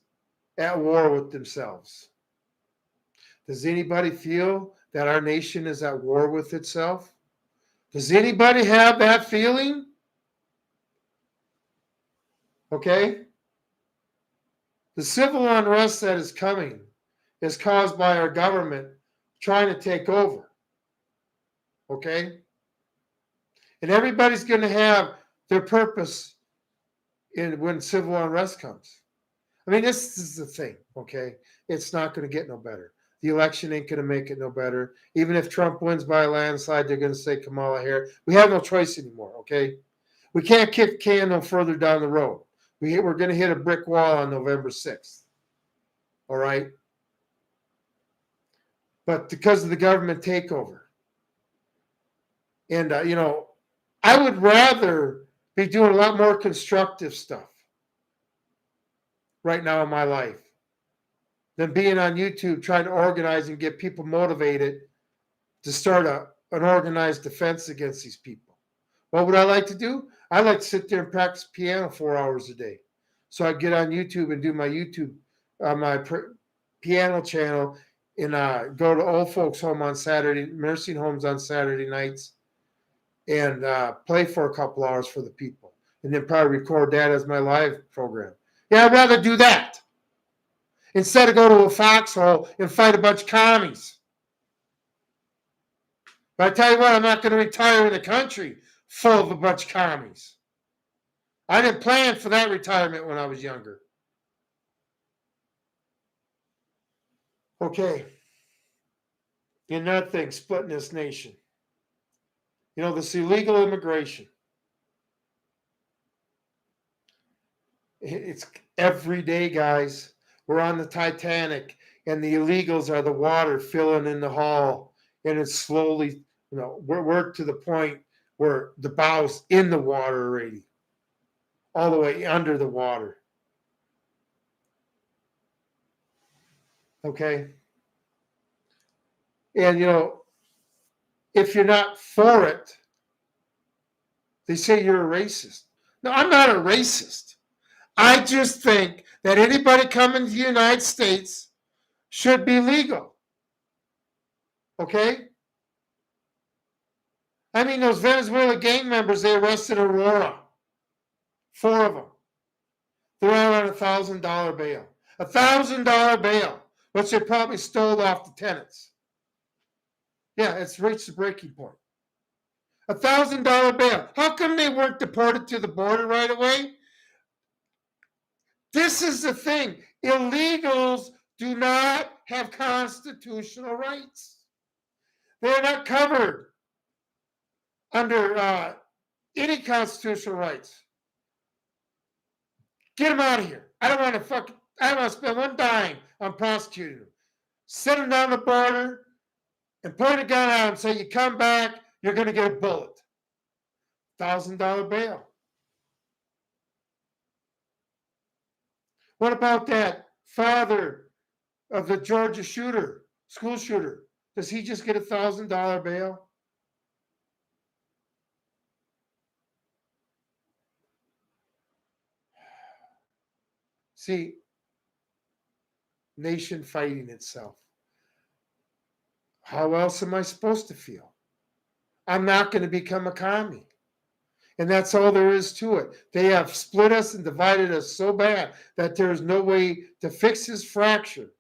S1: at war with themselves. Does anybody feel that our nation is at war with itself? Does anybody have that feeling? Okay? The civil unrest that is coming is caused by our government trying to take over. Okay? And everybody's going to have their purpose when civil unrest comes. I mean, this is the thing, okay? It's not going to get no better. The election ain't going to make it no better. Even if Trump wins by a landslide, they're going to say Kamala Harris. We have no choice anymore, okay? We can't kick the can no further down the road. We're going to hit a brick wall on November 6th, all right? But because of the government takeover. And, I would rather be doing a lot more constructive stuff right now in my life than being on YouTube trying to organize and get people motivated to start an organized defense against these people. What would I like to do? I like to sit there and practice piano 4 hours a day. So I get on YouTube and do my piano channel and go to old folks' home on Saturday, nursing homes on Saturday nights, and play for a couple hours for the people. And then probably record that as my live program. Yeah, I'd rather do that instead of go to a foxhole and fight a bunch of commies. But I tell you what, I'm not going to retire in a country full of a bunch of commies. I didn't plan for that retirement when I was younger. Okay. Another thing, splitting this nation. This illegal immigration. It's every day, guys. We're on the Titanic, and the illegals are the water filling in the hull, and it's slowly, we're to the point where the bow's in the water already, all the way under the water. Okay? And, if you're not for it, they say you're a racist. No, I'm not a racist. I just think that anybody coming to the United States should be legal. Okay? I mean, those Venezuela gang members they arrested in Aurora. 4 of them. They're all on $1,000 bail. $1,000 bail, which they probably stole off the tenants. Yeah, it's reached the breaking point. $1,000 bail. How come they weren't deported to the border right away? This is the thing. Illegals do not have constitutional rights. They're not covered under any constitutional rights. Get them out of here. I don't want to spend one dime on prosecuting them. Send them down the border and point a gun at them and say, you come back, you're going to get a bullet. $1,000 bail. What about that father of the Georgia school shooter? Does he just get $1,000 bail? See, nation fighting itself. How else am I supposed to feel? I'm not going to become a commie. And that's all there is to it. They have split us and divided us so bad that there's no way to fix this fracture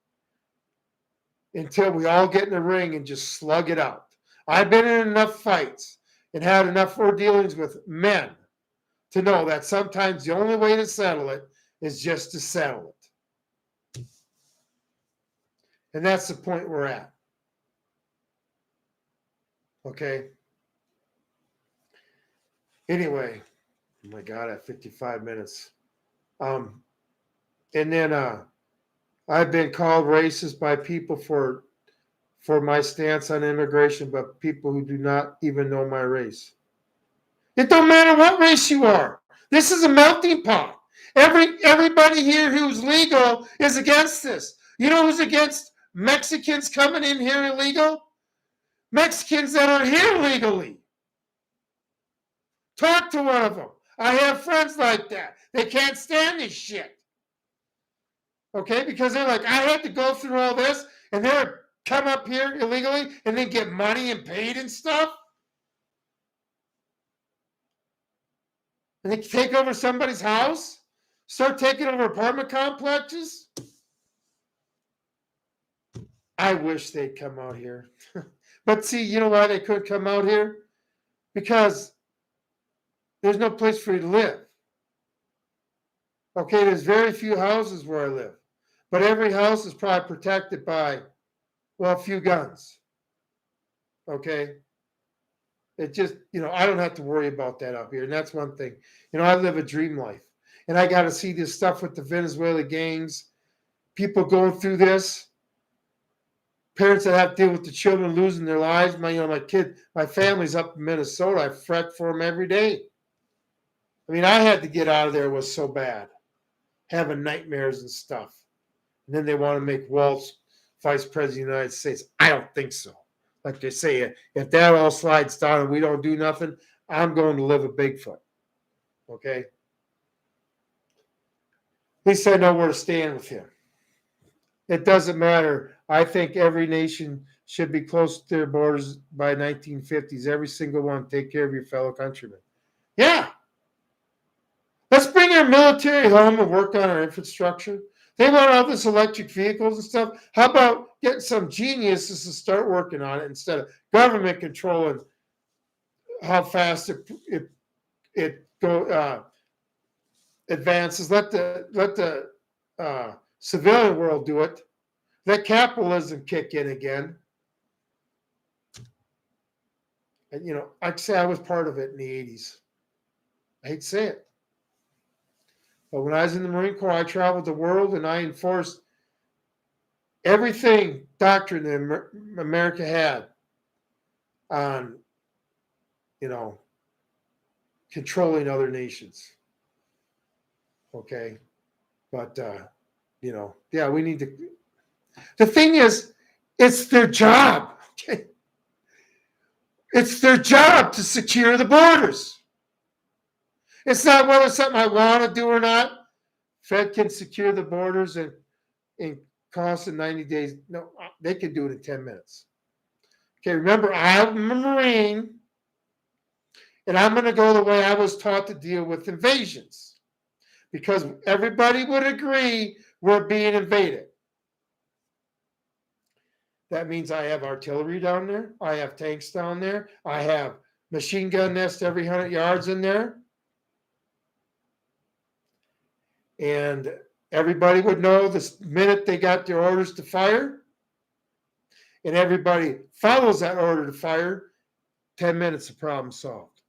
S1: until we all get in the ring and just slug it out. I've been in enough fights and had enough dealings with men to know that sometimes the only way to settle it is just to settle it. And that's the point we're at. Okay? Anyway, oh my God, at 55 minutes. And then I've been called racist by people for my stance on immigration, but people who do not even know my race. It don't matter what race you are. This is a melting pot. Everybody here who's legal is against this. You know who's against Mexicans coming in here illegal? Mexicans that are here legally. Talk to one of them. I have friends like that. They can't stand this shit. Okay, because they're like, I had to go through all this, and they're come up here illegally and then get money and paid and stuff. And they take over somebody's house, start taking over apartment complexes. I wish they'd come out here. But see, you know why they couldn't come out here? Because there's no place for you to live. Okay, there's very few houses where I live. But every house is probably protected by, well, a few guns. Okay? It just, I don't have to worry about that up here. And that's one thing. I live a dream life. And I got to see this stuff with the Venezuela gangs, people going through this, parents that have to deal with the children losing their lives. My family's up in Minnesota. I fret for them every day. I mean, I had to get out of there. It was so bad. Having nightmares and stuff. And then they want to make Waltz vice president of the United States. I don't think so. Like they say, if that all slides down and we don't do nothing, I'm going to live a Bigfoot. Okay? At least I know where to stand with him. It doesn't matter. I think every nation should be close to their borders by 1950s. Every single one. Take care of your fellow countrymen. Yeah. Let's bring our military home and work on our infrastructure. They want all this electric vehicles and stuff. How about getting some geniuses to start working on it instead of government controlling how fast it advances? Let the civilian world do it. Let capitalism kick in again. And I'd say I was part of it in the 80s. I hate to say it. But when I was in the Marine Corps, I traveled the world and I enforced everything doctrine that America had on, controlling other nations. Okay. But, yeah, we need to. The thing is, it's their job. Okay? It's their job to secure the borders. It's not whether something I want to do or not. Fed can secure the borders in cost in 90 days. No, they can do it in 10 minutes. Okay, remember, I'm a Marine, and I'm going to go the way I was taught to deal with invasions. Because everybody would agree we're being invaded. That means I have artillery down there. I have tanks down there. I have machine gun nests every 100 yards in there. And everybody would know the minute they got their orders to fire. And everybody follows that order to fire. 10 minutes, the problem solved.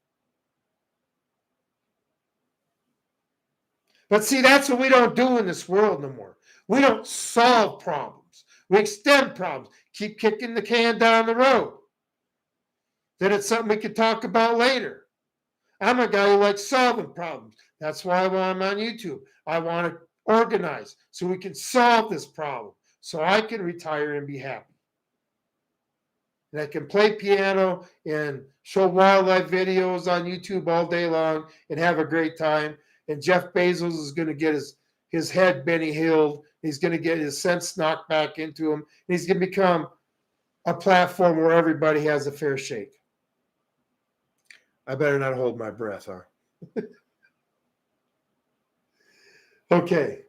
S1: But see, that's what we don't do in this world no more. We don't solve problems. We extend problems. Keep kicking the can down the road. Then it's something we can talk about later. I'm a guy who likes solving problems. That's why I'm on YouTube. I want to organize so we can solve this problem so I can retire and be happy. And I can play piano and show wildlife videos on YouTube all day long and have a great time. And Jeff Bezos is going to get his head Benny Hilled. He's going to get his sense knocked back into him. And he's going to become a platform where everybody has a fair shake. I better not hold my breath, huh? Okay.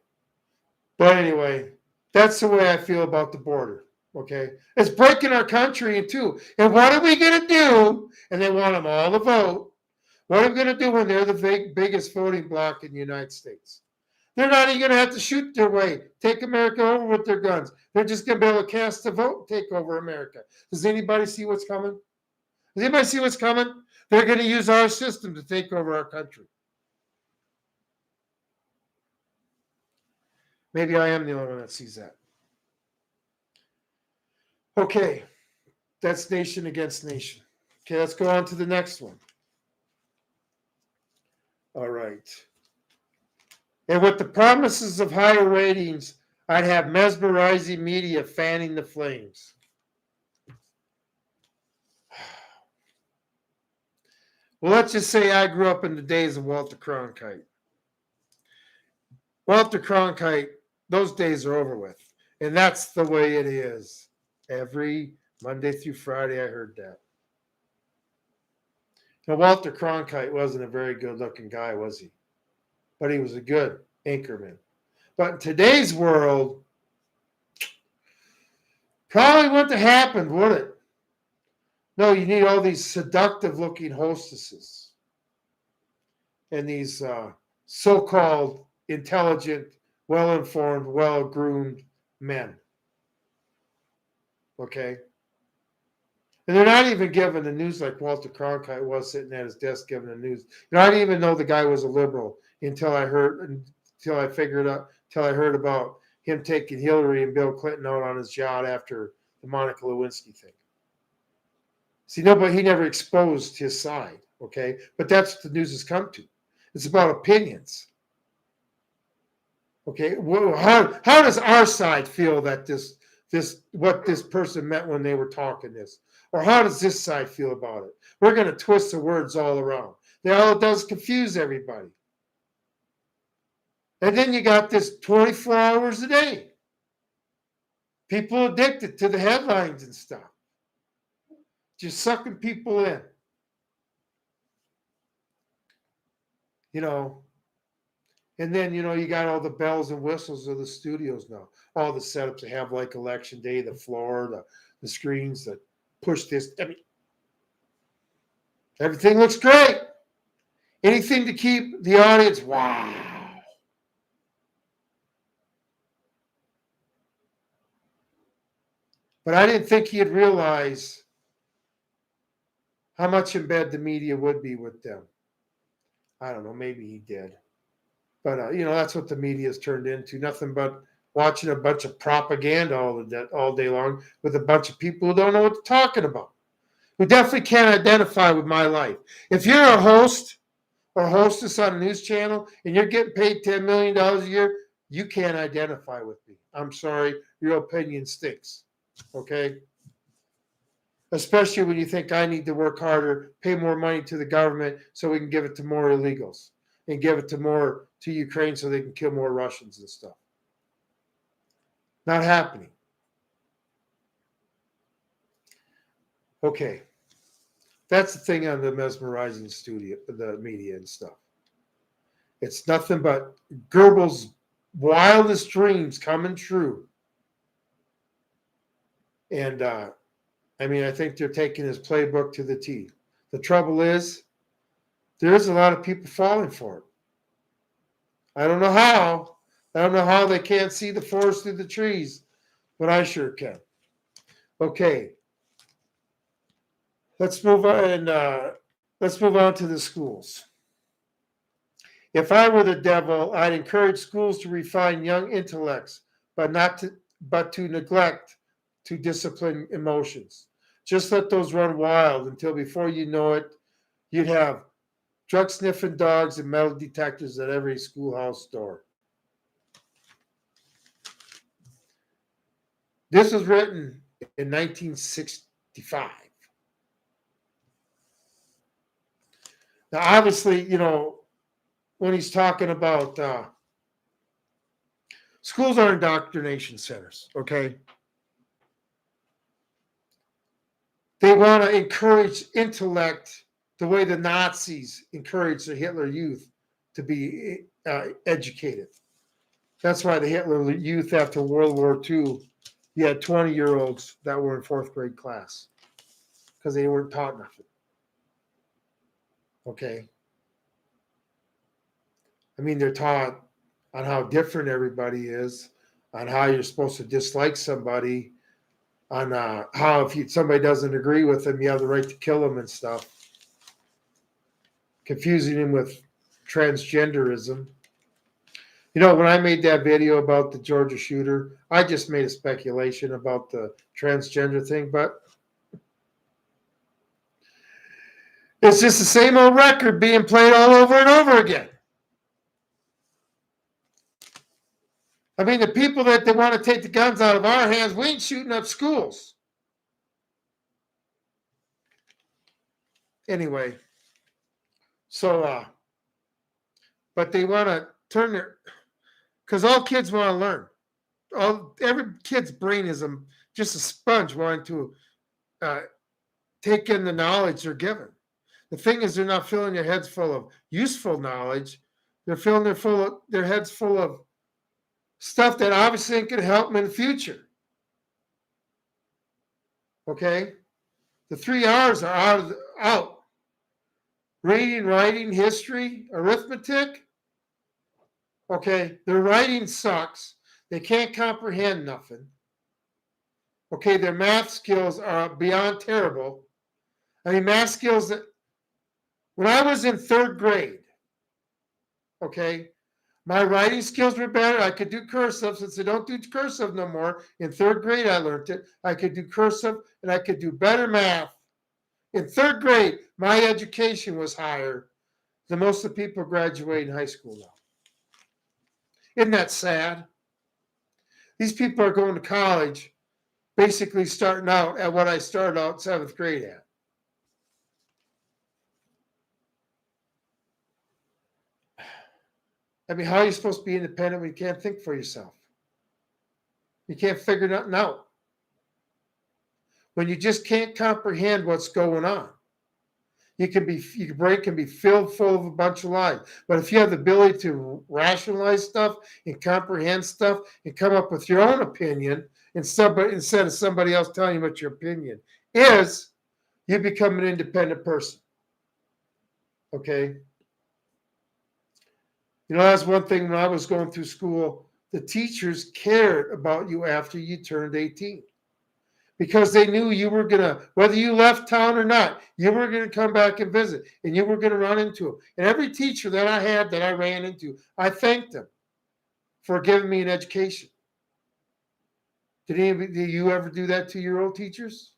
S1: But anyway, that's the way I feel about the border. Okay. It's breaking our country in two. And what are we going to do? And they want them all to vote. What are we going to do when they're the biggest voting bloc in the United States? They're not even going to have to shoot their way, take America over with their guns. They're just going to be able to cast a vote and take over America. Does anybody see what's coming? Does anybody see what's coming? They're going to use our system to take over our country. Maybe I am the only one that sees that. Okay, that's nation against nation. Okay, let's go on to the next one. All right. And with the promises of higher ratings, I'd have mesmerizing media fanning the flames. Well, let's just say I grew up in the days of Walter Cronkite. Walter Cronkite, those days are over with. And that's the way it is. Every Monday through Friday, I heard that. Now, Walter Cronkite wasn't a very good-looking guy, was he? But he was a good anchorman. But in today's world, probably wouldn't have happened, would it? No, you need all these seductive-looking hostesses and these so-called intelligent, well-informed, well-groomed men. Okay? And they're not even giving the news like Walter Cronkite was sitting at his desk giving the news. I didn't even know the guy was a liberal until I heard about him taking Hillary and Bill Clinton out on his yacht after the Monica Lewinsky thing. See, no, but he never exposed his side, okay? But that's what the news has come to. It's about opinions. Okay, well, how does our side feel that what this person meant when they were talking this? Or how does this side feel about it? We're going to twist the words all around. All it does is confuse everybody. And then you got this 24 hours a day. People addicted to the headlines and stuff. Just sucking people in. And then, you got all the bells and whistles of the studios now. All the setups they have like election day, the floor, the screens that push this. I mean, everything looks great. Anything to keep the audience, wow. But I didn't think he'd realize how much in bed the media would be with them. I don't know, maybe he did. But, that's what the media has turned into. Nothing but watching a bunch of propaganda all day long with a bunch of people who don't know what they're talking about, who definitely can't identify with my life. If you're a host or hostess on a news channel and you're getting paid $10 million a year, you can't identify with me. I'm sorry, your opinion stinks, okay? Especially when you think I need to work harder, pay more money to the government so we can give it to more illegals and give it to Ukraine so they can kill more Russians and stuff. Not happening. Okay. That's the thing on the mesmerizing the media and stuff. It's nothing but Goebbels' wildest dreams coming true. And, I think they're taking his playbook to the T. The trouble is, there's a lot of people falling for it. I don't know how. I don't know how they can't see the forest through the trees, but I sure can. Okay. Let's move on to the schools. If I were the devil, I'd encourage schools to refine young intellects, but to neglect to discipline emotions. Just let those run wild until before you know it, you'd have drug-sniffing dogs and metal detectors at every schoolhouse door. This was written in 1965. Now, obviously, when he's talking about schools are indoctrination centers, okay? They want to encourage intellect the way the Nazis encouraged the Hitler Youth to be educated. That's why the Hitler Youth after World War II, you had 20-year-olds that were in fourth grade class because they weren't taught nothing. Okay? I mean, they're taught on how different everybody is, on how you're supposed to dislike somebody, on how if somebody doesn't agree with them, you have the right to kill them and stuff. Confusing him with transgenderism. You know, when I made that video about the Georgia shooter, I just made a speculation about the transgender thing, but it's just the same old record being played all over and over again. I mean, the people that they want to take the guns out of our hands, we ain't shooting up schools. Anyway, so, but they want to turn their, because all kids want to learn. Every kid's brain is just a sponge wanting to take in the knowledge they're given. The thing is, they're not filling their heads full of useful knowledge. They're filling their heads full of stuff that obviously ain't going to help them in the future. Okay? The 3 R's are out. Reading, writing, history, arithmetic. Okay? Their writing sucks. They can't comprehend nothing. Okay? Their math skills are beyond terrible. I mean, math skills that, when I was in third grade, okay, my writing skills were better. I could do cursive since I don't do cursive no more. In third grade, I learned it. I could do cursive and I could do better math. In third grade, my education was higher than most of the people graduating high school now. Isn't that sad? These people are going to college basically starting out at what I started out seventh grade at. I mean, how are you supposed to be independent when you can't think for yourself? You can't figure nothing out. When you just can't comprehend what's going on. Your brain can be filled full of a bunch of lies. But if you have the ability to rationalize stuff and comprehend stuff and come up with your own opinion instead of somebody else telling you what your opinion is, you become an independent person. Okay? You know, that's one thing when I was going through school, the teachers cared about you after you turned 18 because they knew you were going to, whether you left town or not, you were going to come back and visit and you were going to run into them. And every teacher that I had that I ran into, I thanked them for giving me an education. Did you ever do that to your old teachers?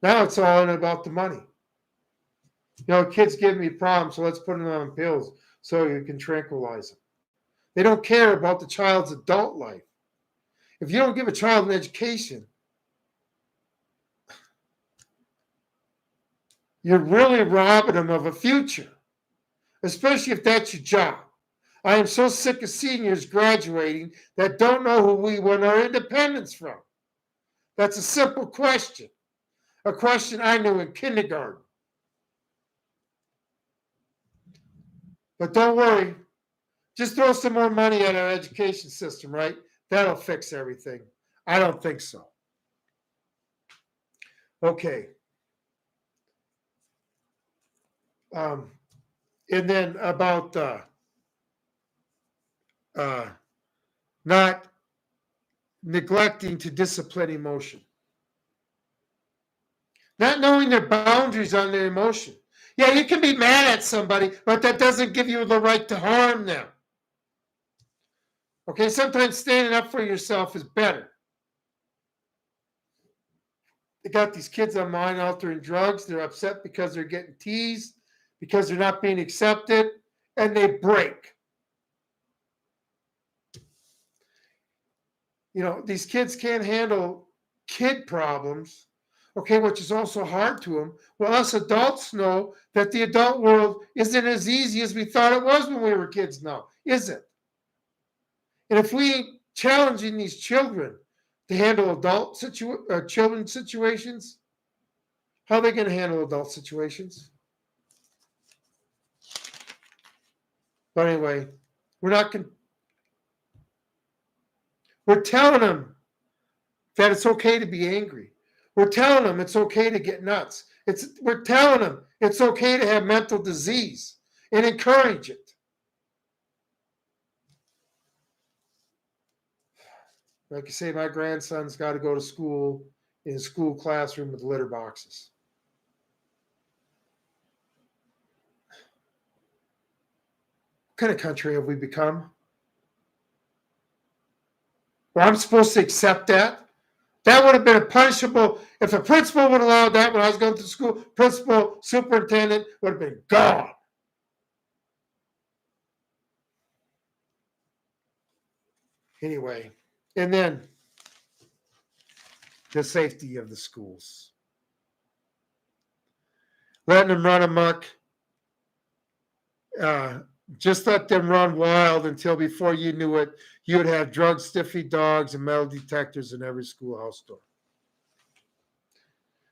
S1: Now it's all about the money. You know, kids give me problems, so let's put them on pills so you can tranquilize them. They don't care about the child's adult life. If you don't give a child an education, you're really robbing them of a future, especially if that's your job. I am so sick of seniors graduating that don't know who we won our independence from. That's a simple question, a question I knew in kindergarten. But don't worry. Just throw some more money at our education system, right? That'll fix everything. I don't think so. Okay. And then about not neglecting to discipline emotion. Not knowing their boundaries on their emotion. Yeah, you can be mad at somebody, but that doesn't give you the right to harm them. Okay, sometimes standing up for yourself is better. They got these kids on mind-altering drugs. They're upset because they're getting teased, because they're not being accepted, and they break. You know, these kids can't handle kid problems, okay, which is also hard to them. Well, us adults know that the adult world isn't as easy as we thought it was when we were kids now, is it? And if we ain't challenging these children to handle children's situations, how are they going to handle adult situations? But anyway, we're telling them that it's okay to be angry. We're telling them it's okay to get nuts. We're telling them it's okay to have mental disease and encourage it. Like you say, my grandson's got to go to school in a school classroom with litter boxes. What kind of country have we become? Well, I'm supposed to accept that? That would have been a punishable. If a principal would have allowed that when I was going to school, principal, superintendent would have been gone. Anyway, and then the safety of the schools. Letting them run amok. Just let them run wild until before you knew it, you would have drug stiffy dogs and metal detectors in every schoolhouse door.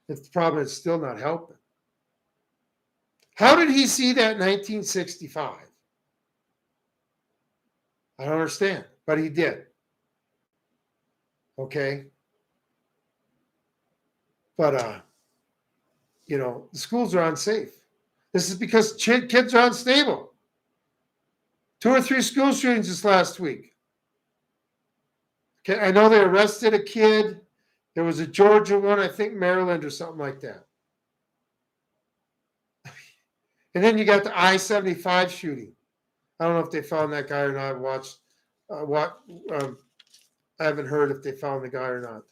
S1: The problem is still not helping. How did he see that in 1965? I don't understand, but he did. Okay? But, the schools are unsafe. This is because kids are unstable. 2 or 3 school shootings this last week. Okay, I know they arrested a kid. There was a Georgia one, I think Maryland or something like that. And then you got the I-75 shooting. I don't know if they found that guy or not. I haven't heard if they found the guy or not.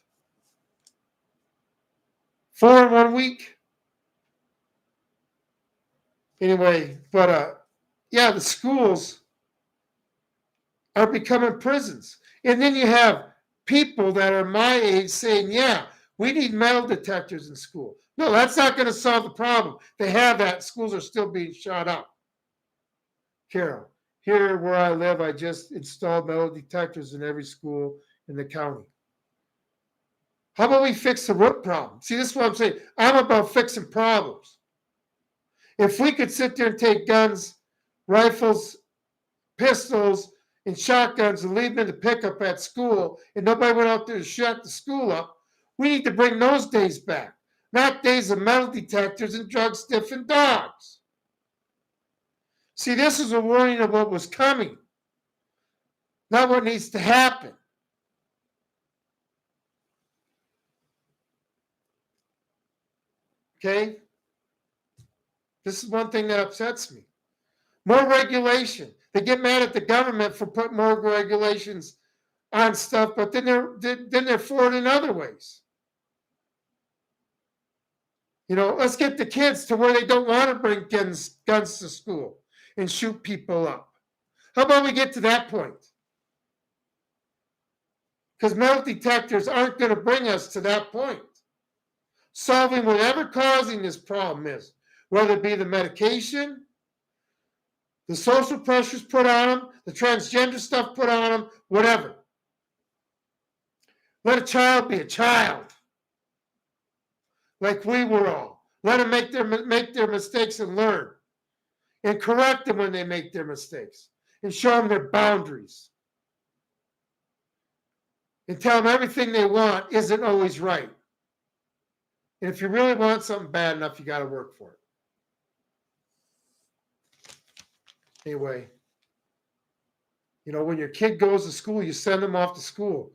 S1: 4 in 1 week. Anyway, but the schools are becoming prisons. And then you have people that are my age saying, yeah, we need metal detectors in school. No, that's not going to solve the problem. They have that. Schools are still being shot up. Carol, here where I live, I just installed metal detectors in every school in the county. How about we fix the root problem? See, this is what I'm saying. I'm about fixing problems. If we could sit there and take guns, rifles, pistols, and shotguns and leave them in the pickup at school and nobody went out there to shut the school up, we need to bring those days back, not days of metal detectors and drug stiffing dogs. See, this is a warning of what was coming, not what needs to happen. Okay? This is one thing that upsets me. More regulation. They get mad at the government for putting more regulations on stuff, but then they're for it in other ways. Let's get the kids to where they don't want to bring guns to school and shoot people up. How about we get to that point? Because metal detectors aren't going to bring us to that point. Solving whatever causing this problem is, whether it be the medication, the social pressures put on them, the transgender stuff put on them, whatever. Let a child be a child, like we were all. Let them make their mistakes and learn, and correct them when they make their mistakes, and show them their boundaries, and tell them everything they want isn't always right. And if you really want something bad enough, you got to work for it. Anyway, when your kid goes to school, you send them off to school.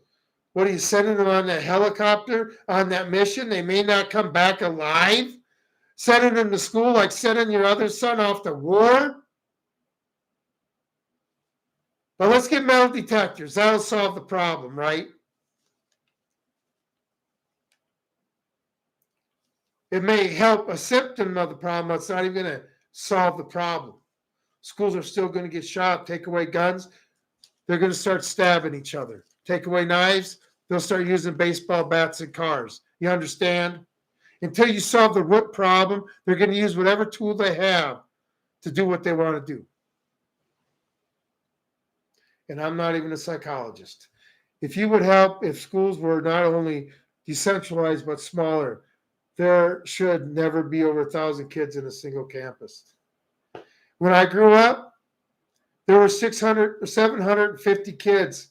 S1: What are you sending them on that helicopter, on that mission? They may not come back alive. Sending them to school like sending your other son off to war. But let's get metal detectors. That'll solve the problem, right? It may help a symptom of the problem, but it's not even going to solve the problem. Schools are still going to get shot. Take away guns, they're going to start stabbing each other. Take away knives, they'll start using baseball bats and cars. You understand? Until you solve the root problem, they're going to use whatever tool they have to do what they want to do. And I'm not even a psychologist. If you would help, if schools were not only decentralized but smaller, there should never be over 1,000 kids in a single campus. When I grew up, There were 600 or 750 kids,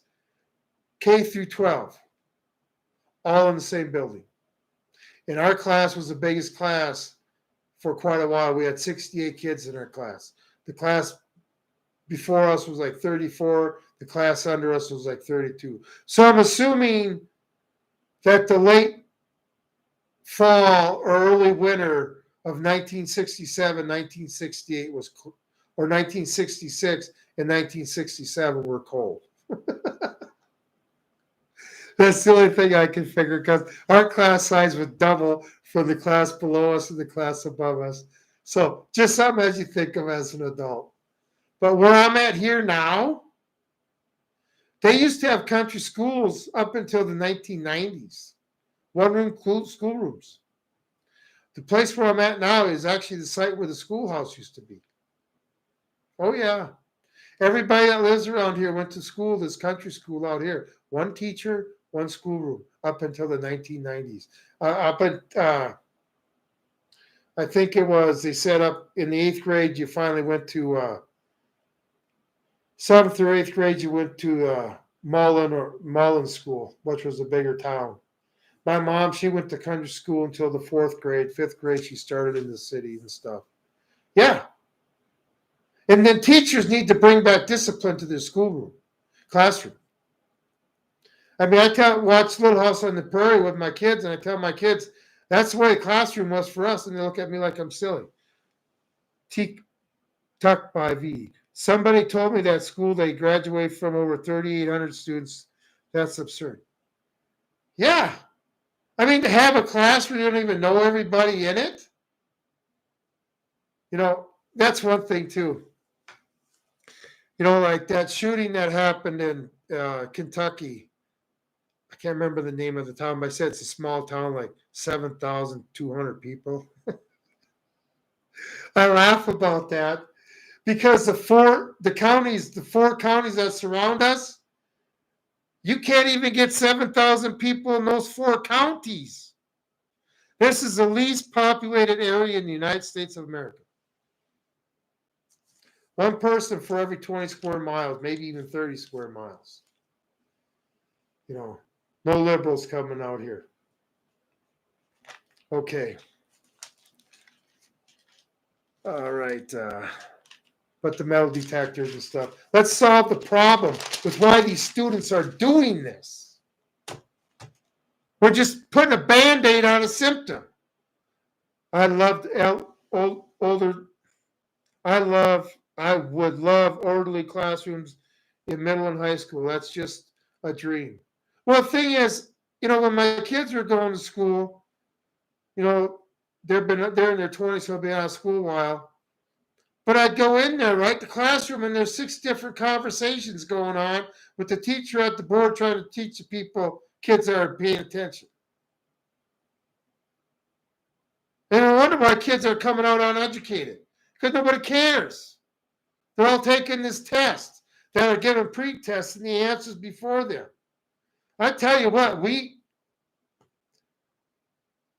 S1: K through 12, all in the same building. And our class was the biggest class for quite a while. We had 68 kids in our class. The class before us was like 34. The class under us was like 32. So I'm assuming that the late fall or early winter of 1967, 1968 was, or 1966 and 1967 were cold. That's the only thing I can figure, because our class size was double from the class below us and the class above us. So just something as you think of as an adult. But where I'm at here now, they used to have country schools up until the 1990s. One-room schoolrooms. The place where I'm at now is actually the site where the schoolhouse used to be. Oh, yeah. Everybody that lives around here went to school, this country school out here. One teacher, one schoolroom, up until the 1990s. I think it was, they set up in the 8th grade, you finally went to 7th or 8th grade, you went to Mullen School, which was a bigger town. My mom, she went to country school until the 4th grade. 5th grade, she started in the city and stuff. Yeah. And then teachers need to bring back discipline to their schoolroom, classroom. I mean, watch Little House on the Prairie with my kids, and I tell my kids, that's the way the classroom was for us, and they look at me like I'm silly. Tuck by V. Somebody told me that school they graduate from over 3,800 students. That's absurd. Yeah. I mean, to have a class where you don't even know everybody in it, that's one thing too. Like that shooting that happened in Kentucky. I can't remember the name of the town, but I said it's a small town, like 7,200 people. I laugh about that because the four counties that surround us, you can't even get 7,000 people in those 4 counties. This is the least populated area in the United States of America. One person for every 20 square miles, maybe even 30 square miles. No liberals coming out here. Okay. All right. But the metal detectors and stuff. Let's solve the problem with why these students are doing this. We're just putting a Band-Aid on a symptom. I would love orderly classrooms in middle and high school. That's just a dream. Well, the thing is, when my kids were going to school, they're in their 20s, so they'll be out of school a while. But I'd go in there, right, the classroom, and there's 6 different conversations going on with the teacher at the board trying to teach the kids that are paying attention. And I wonder why kids are coming out uneducated, because nobody cares. They're all taking this test. They're given pre-tests and the answers before them. I tell you what,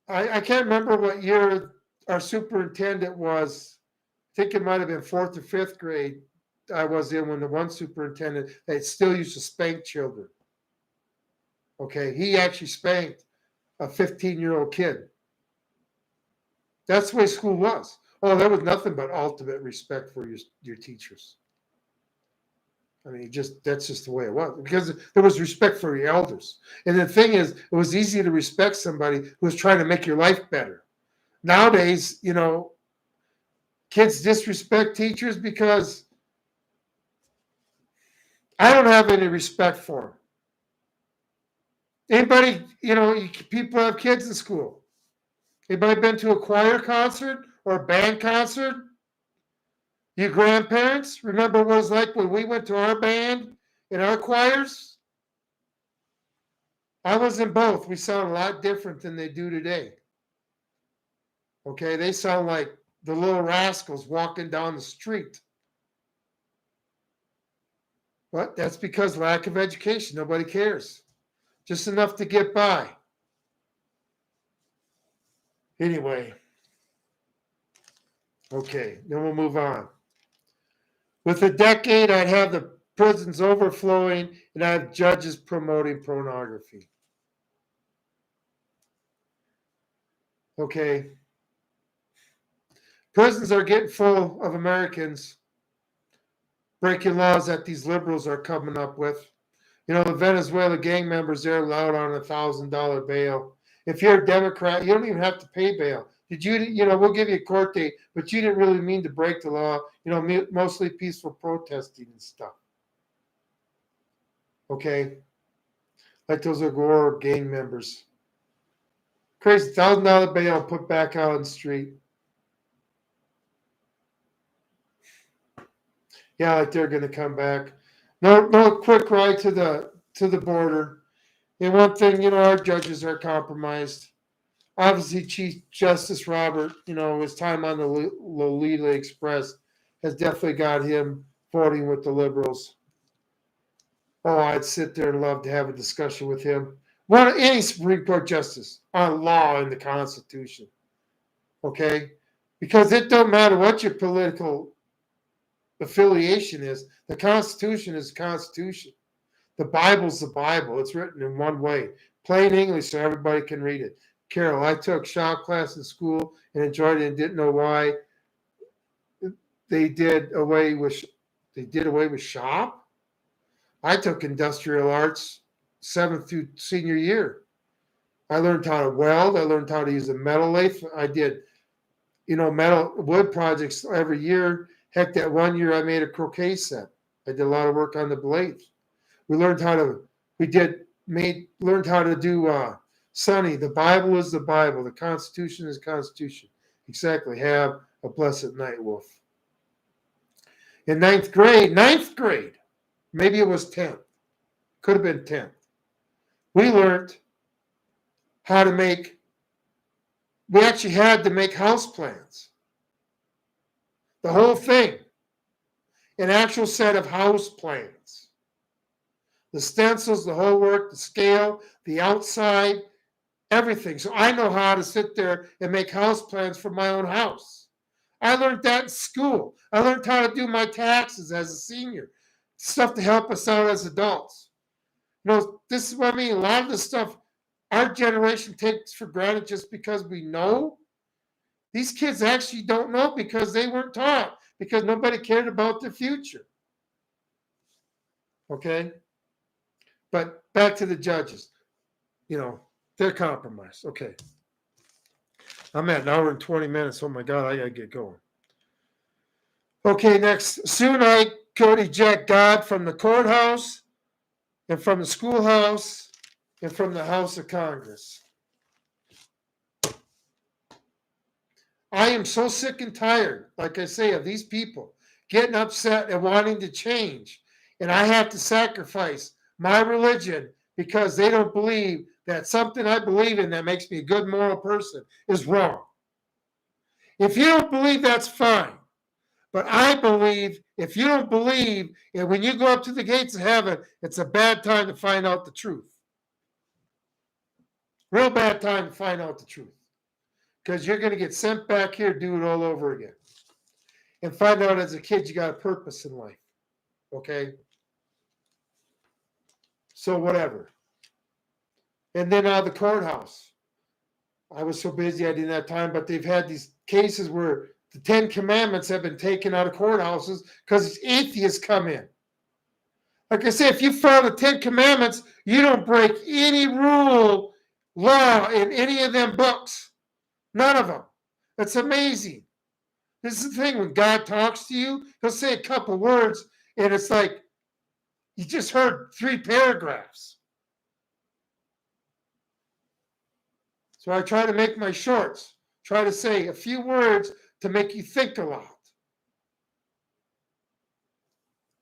S1: I can't remember what year our superintendent was. I think it might have been 4th or 5th grade I was in when the one superintendent, they still used to spank children. Okay, he actually spanked a 15-year-old kid. That's the way school was. Oh, there was nothing but ultimate respect for your teachers. I mean, that's just the way it was, because there was respect for your elders. And the thing is, it was easy to respect somebody who was trying to make your life better. Nowadays, kids disrespect teachers because I don't have any respect for them. Anybody, people have kids in school. Anybody been to a choir concert or a band concert? Your grandparents remember what it was like when we went to our band and our choirs? I was in both. We sound a lot different than they do today. Okay, they sound like the Little Rascals walking down the street. But that's because lack of education. Nobody cares. Just enough to get by. Anyway. Okay, then we'll move on. With a decade, I'd have the prisons overflowing and I'd have judges promoting pornography. Okay. Prisons are getting full of Americans breaking laws that these liberals are coming up with. You know, the Venezuela gang members, they're allowed on $1,000 bail. If you're a Democrat, you don't even have to pay bail. We'll give you a court date, but you didn't really mean to break the law, mostly peaceful protesting and stuff. Okay? Like those Agora gang members. Crazy, $1,000 bail put back out on the street. Yeah, like they're going to come back. No quick ride to the border. And one thing, our judges are compromised. Obviously, Chief Justice Robert, his time on the Lolita Express has definitely got him voting with the liberals. Oh, I'd sit there and love to have a discussion with him. Any Supreme Court justice on law and the Constitution. Okay? Because it don't matter what your political affiliation is. The Constitution is the Constitution. The Bible's the Bible. It's written in one way, plain English, so everybody can read it. Carol, I took shop class in school and enjoyed it and didn't know why they did away with shop. I took industrial arts 7th through senior year. I learned how to weld. I learned how to use a metal lathe. I did, metal wood projects every year. Heck, that one year I made a croquet set. I did a lot of work on the lathe. We learned how to do Sonny. The Bible is the Bible. The Constitution is the Constitution. Exactly. Have a blessed night, Wolf. In ninth grade, maybe it was 10th. Could have been 10th. We learned how to we actually had to make house plans. The whole thing. An actual set of house plans. The stencils, the whole work, the scale, the outside, everything. So I know how to sit there and make house plans for my own house. I learned that in school. I learned how to do my taxes as a senior. Stuff to help us out as adults. This is what I mean. A lot of the stuff our generation takes for granted just because we know. These kids actually don't know because they weren't taught, because nobody cared about the future. Okay? But back to the judges. They're compromised. Okay. I'm at an hour and 20 minutes. Oh my God, I got to get going. Okay, next. Soon I could eject God from the courthouse and from the schoolhouse and from the House of Congress. I am so sick and tired, like I say, of these people getting upset and wanting to change. And I have to sacrifice my religion because they don't believe that something I believe in that makes me a good moral person is wrong. If you don't believe, that's fine. But I believe if you don't believe, and when you go up to the gates of heaven, it's a bad time to find out the truth. Real bad time to find out the truth. Because you're going to get sent back here, do it all over again. And find out as a kid you got a purpose in life. Okay? So whatever. And then the courthouse. I was so busy I didn't have time, but they've had these cases where the 10 Commandments have been taken out of courthouses because atheists come in. Like I say, if you follow the 10 Commandments, you don't break any rule, law in any of them books. None of them. That's amazing. This is the thing. When God talks to you, he'll say a couple words, and it's like you just heard 3 paragraphs. So I try to make my shorts, try to say a few words to make you think a lot.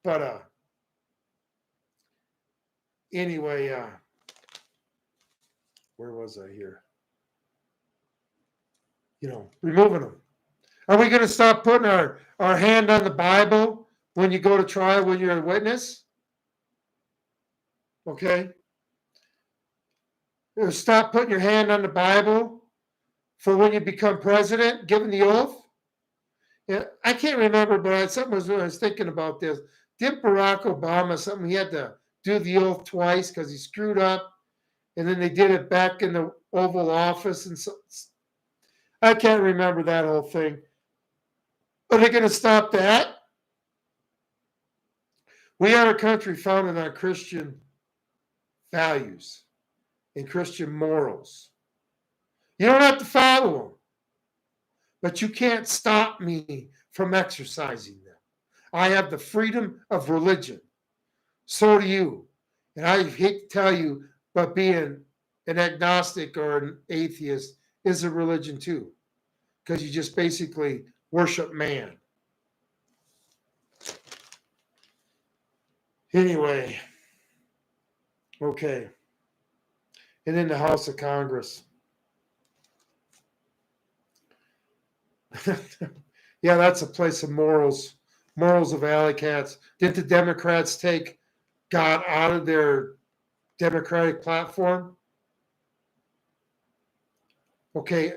S1: But anyway, where was I here? Removing them. Are we going to stop putting our hand on the Bible when you go to trial, when you're a witness? Okay? Stop putting your hand on the Bible for when you become president, giving the oath? Yeah, I can't remember, but I was thinking about this. Did Barack Obama something? He had to do the oath twice because he screwed up, and then they did it back in the Oval Office, and so I can't remember that whole thing. Are they going to stop that? We are a country founded on Christian values and Christian morals. You don't have to follow them, but you can't stop me from exercising them. I have the freedom of religion. So do you. And I hate to tell you, but being an agnostic or an atheist is a religion too, because you just basically worship man. Anyway, okay. And in the House of Congress. Yeah, that's a place of morals. Morals of alley cats. Did the Democrats take God out of their Democratic platform? Okay,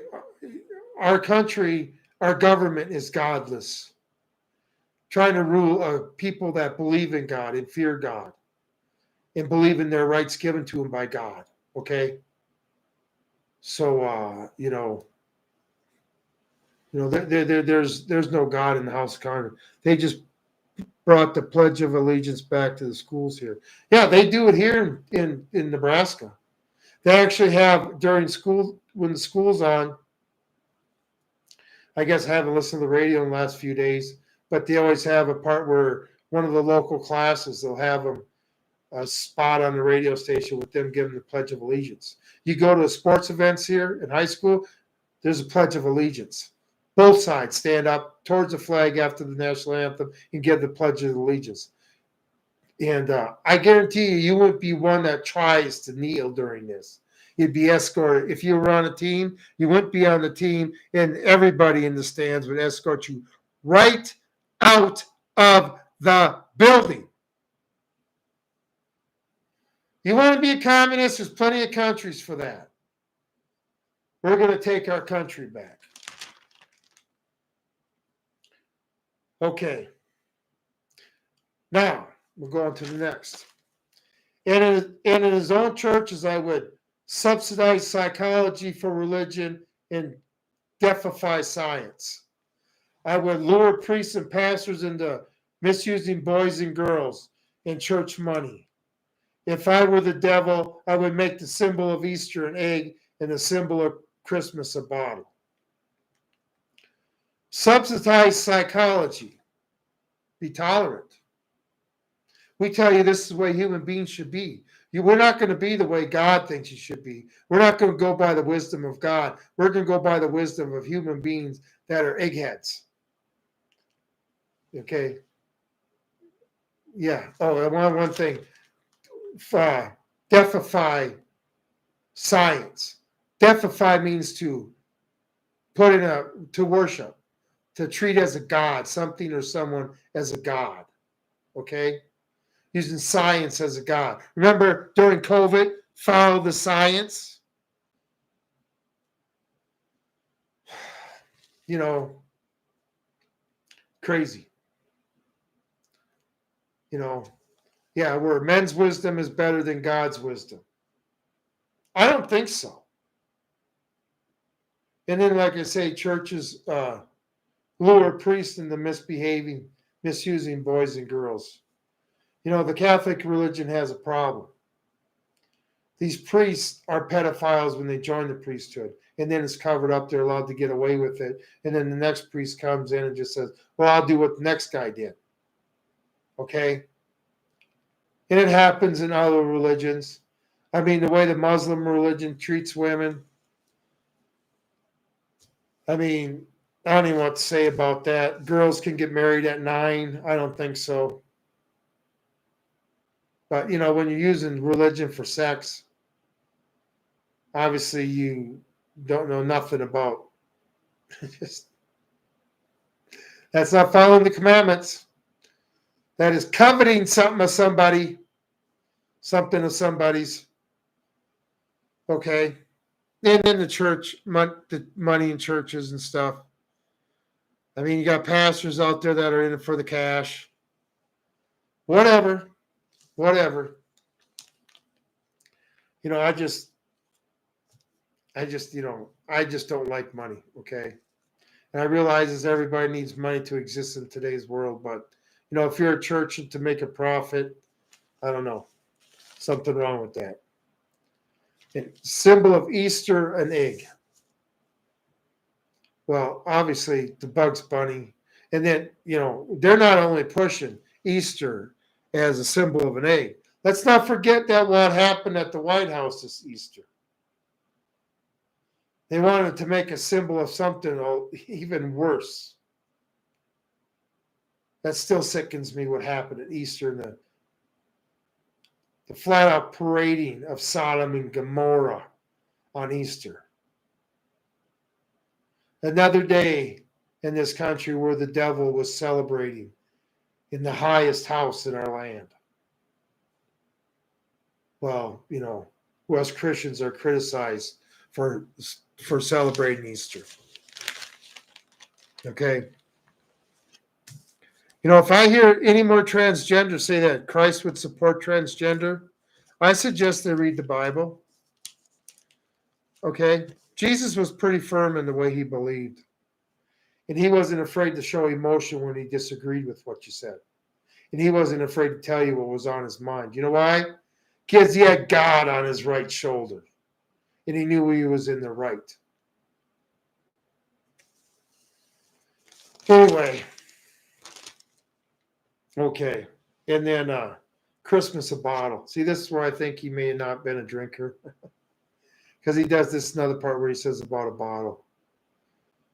S1: our country, our government is godless, trying to rule people that believe in God and fear God and believe in their rights given to them by God. Okay, so there's no God in the House of Congress. They just brought the Pledge of Allegiance back to the schools here. Yeah, they do it here in Nebraska. They actually have during school when the school's on. I guess I haven't listened to the radio in the last few days, but they always have a part where one of the local classes they'll have them a spot on the radio station with them giving the Pledge of Allegiance. You go to the sports events here in high school, there's a Pledge of Allegiance. Both sides stand up towards the flag after the national anthem and give the Pledge of Allegiance. And I guarantee you wouldn't be one that tries to kneel during this. You'd be escorted. If you were on a team, you wouldn't be on the team, and everybody in the stands would escort you right out of the building. You want to be a communist? There's plenty of countries for that. We're going to take our country back. Okay. Now, we'll go on to the next. And in his own churches, I would subsidize psychology for religion and deify science. I would lure priests and pastors into misusing boys and girls and church money. If I were the devil, I would make the symbol of Easter an egg and the symbol of Christmas a bottle. Subsidize psychology. Be tolerant. We tell you this is the way human beings should be. We're not going to be the way God thinks you should be. We're not going to go by the wisdom of God. We're going to go by the wisdom of human beings that are eggheads. Okay? Yeah. Oh, and one thing. Deify science. Deify means to put to worship, to treat as a god, something or someone as a god. Okay? Using science as a god. Remember during COVID, follow the science. Crazy. Where men's wisdom is better than God's wisdom. I don't think so. And then, like I say, churches lure priests into misusing boys and girls. The Catholic religion has a problem. These priests are pedophiles when they join the priesthood, and then it's covered up. They're allowed to get away with it. And then the next priest comes in and just says, well, I'll do what the next guy did. Okay? And it happens in other religions. I mean, the way the Muslim religion treats women. I mean, I don't even know what to say about that. Girls can get married at 9. I don't think so. But, when you're using religion for sex, obviously you don't know nothing about. That's not following the commandments. That is coveting something of somebody, something of somebody's. Okay? And then the church, the money in churches and stuff. I mean, you got pastors out there that are in it for the cash. Whatever. You know, I just don't like money, okay? And I realize that everybody needs money to exist in today's world, but, if you're a church and to make a profit, I don't know. Something wrong with that. And symbol of Easter, an egg. Well, obviously, the Bugs Bunny. And then, they're not only pushing Easter as a symbol of an egg. Let's not forget that what happened at the White House this Easter. They wanted to make a symbol of something even worse. That still sickens me what happened at Easter and the flat out parading of Sodom and Gomorrah on Easter. Another day in this country where the devil was celebrating in the highest house in our land. Well, us Christians are criticized for celebrating Easter. Okay. If I hear any more transgender say that Christ would support transgender, I suggest they read the Bible. Okay? Jesus was pretty firm in the way he believed. And he wasn't afraid to show emotion when he disagreed with what you said. And he wasn't afraid to tell you what was on his mind. You know why? Because he had God on his right shoulder. And he knew he was in the right. Anyway. Okay. And then Christmas a bottle. See, this is where I think he may have not been a drinker. Because he does this another part where he says about a bottle.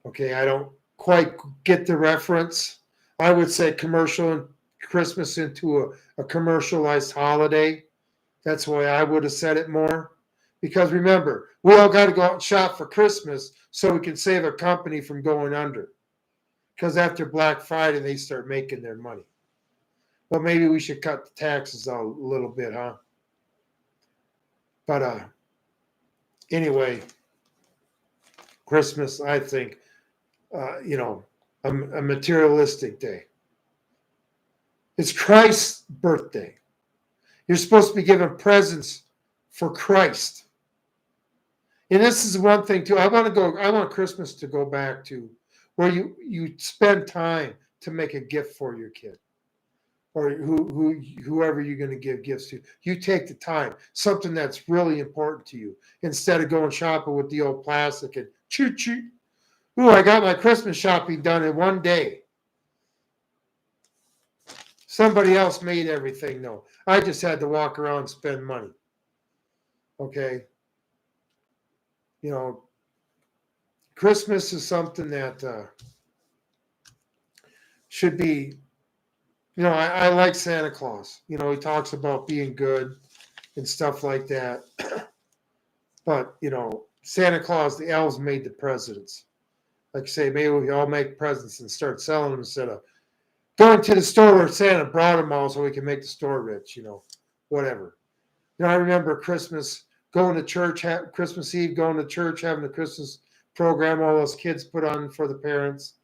S1: Okay, I don't quite get the reference. I would say commercial and Christmas into a commercialized holiday. That's why I would have said it more. Because remember, we all got to go out and shop for Christmas so we can save a company from going under. Because after Black Friday, they start making their money. Well, maybe we should cut the taxes out a little bit, huh? But anyway, Christmas, I think, a materialistic day. It's Christ's birthday. You're supposed to be given presents for Christ. And this is one thing too. I want Christmas to go back to where you spend time to make a gift for your kid. Or whoever you're going to give gifts to. You take the time, something that's really important to you, instead of going shopping with the old plastic and choo-choo. Ooh, I got my Christmas shopping done in one day. Somebody else made everything, though. I just had to walk around and spend money. Okay? Christmas is something that should be... I like Santa Claus. He talks about being good and stuff like that. But, Santa Claus, the elves made the presidents. Like I say, maybe we all make presents and start selling them instead of going to the store where Santa brought them all so we can make the store rich, whatever. I remember Christmas, going to church, Christmas Eve, going to church, having a Christmas program all those kids put on for the parents.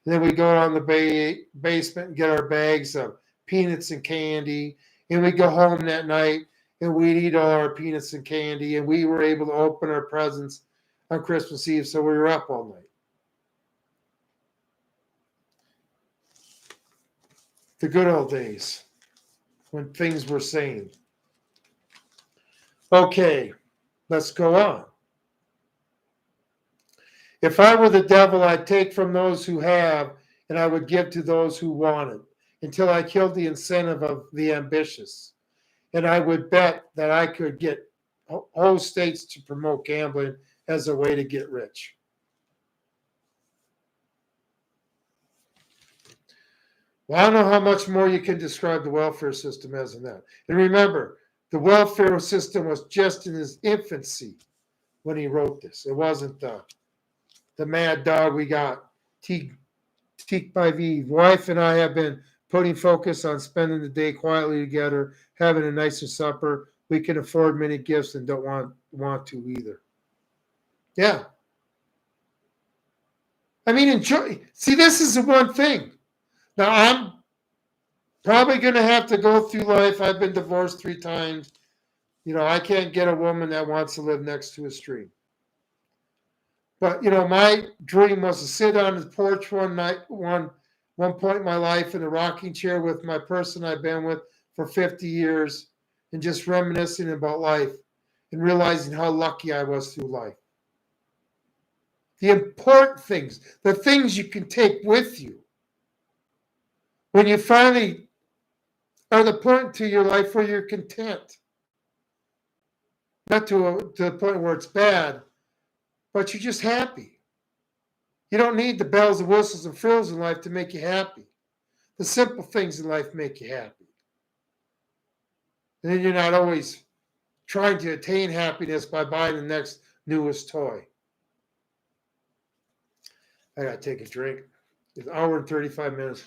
S1: And then we go down the basement and get our bags of peanuts and candy. And we go home that night and we'd eat all our peanuts and candy. And we were able to open our presents on Christmas Eve, so we were up all night. The good old days when things were sane. Okay, let's go on. If I were the devil, I'd take from those who have, and I would give to those who want it, until I killed the incentive of the ambitious. And I would bet that I could get whole states to promote gambling as a way to get rich. Well, I don't know how much more you can describe the welfare system as in that. And remember, the welfare system was just in its infancy when he wrote this. It wasn't the mad dog we got. Teak by V. Wife and I have been putting focus on spending the day quietly together, having a nicer supper. We can afford many gifts and don't want to either. Yeah. I mean, enjoy. See, this is the one thing. Now, I'm probably going to have to go through life. I've been divorced 3 times. I can't get a woman that wants to live next to a stream. But, my dream was to sit on the porch one night, one point in my life in a rocking chair with my person I've been with for 50 years and just reminiscing about life and realizing how lucky I was through life. The important things, the things you can take with you. When you finally are the point to your life where you're content. Not to the point where it's bad, but you're just happy. You don't need the bells and whistles and frills in life to make you happy. The simple things in life make you happy. And then you're not always trying to attain happiness by buying the next newest toy. I gotta take a drink. It's an hour and 35 minutes.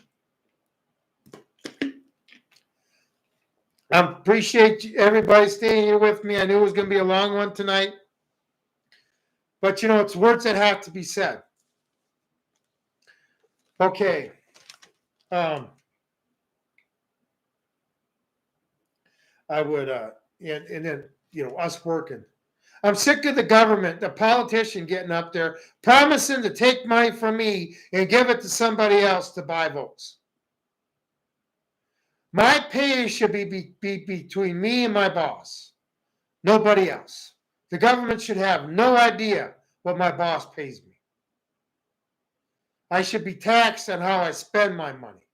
S1: I appreciate everybody staying here with me. I knew it was going to be a long one tonight. But, it's words that have to be said. Okay. I would, and then, us working. I'm sick of the government, the politician getting up there, promising to take money from me and give it to somebody else to buy votes. My pay should be between me and my boss. Nobody else. The government should have no idea what my boss pays me. I should be taxed on how I spend my money.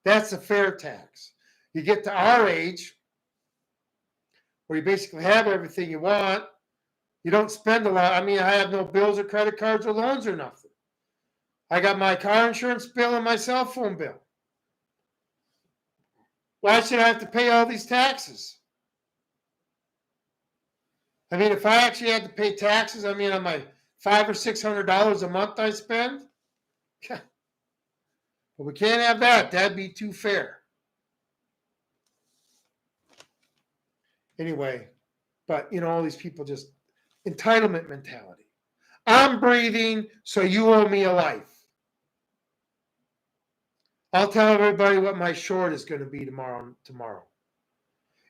S1: That's a fair tax. You get to our age, where you basically have everything you want. You don't spend a lot. I mean, I have no bills or credit cards or loans or nothing. I got my car insurance bill and my cell phone bill. Why should I have to pay all these taxes? I mean, if I actually had to pay taxes, on my $500 or $600 a month I spend, but we can't have that. That'd be too fair. Anyway, but all these people just entitlement mentality. I'm breathing, so you owe me a life. I'll tell everybody what my short is going to be tomorrow.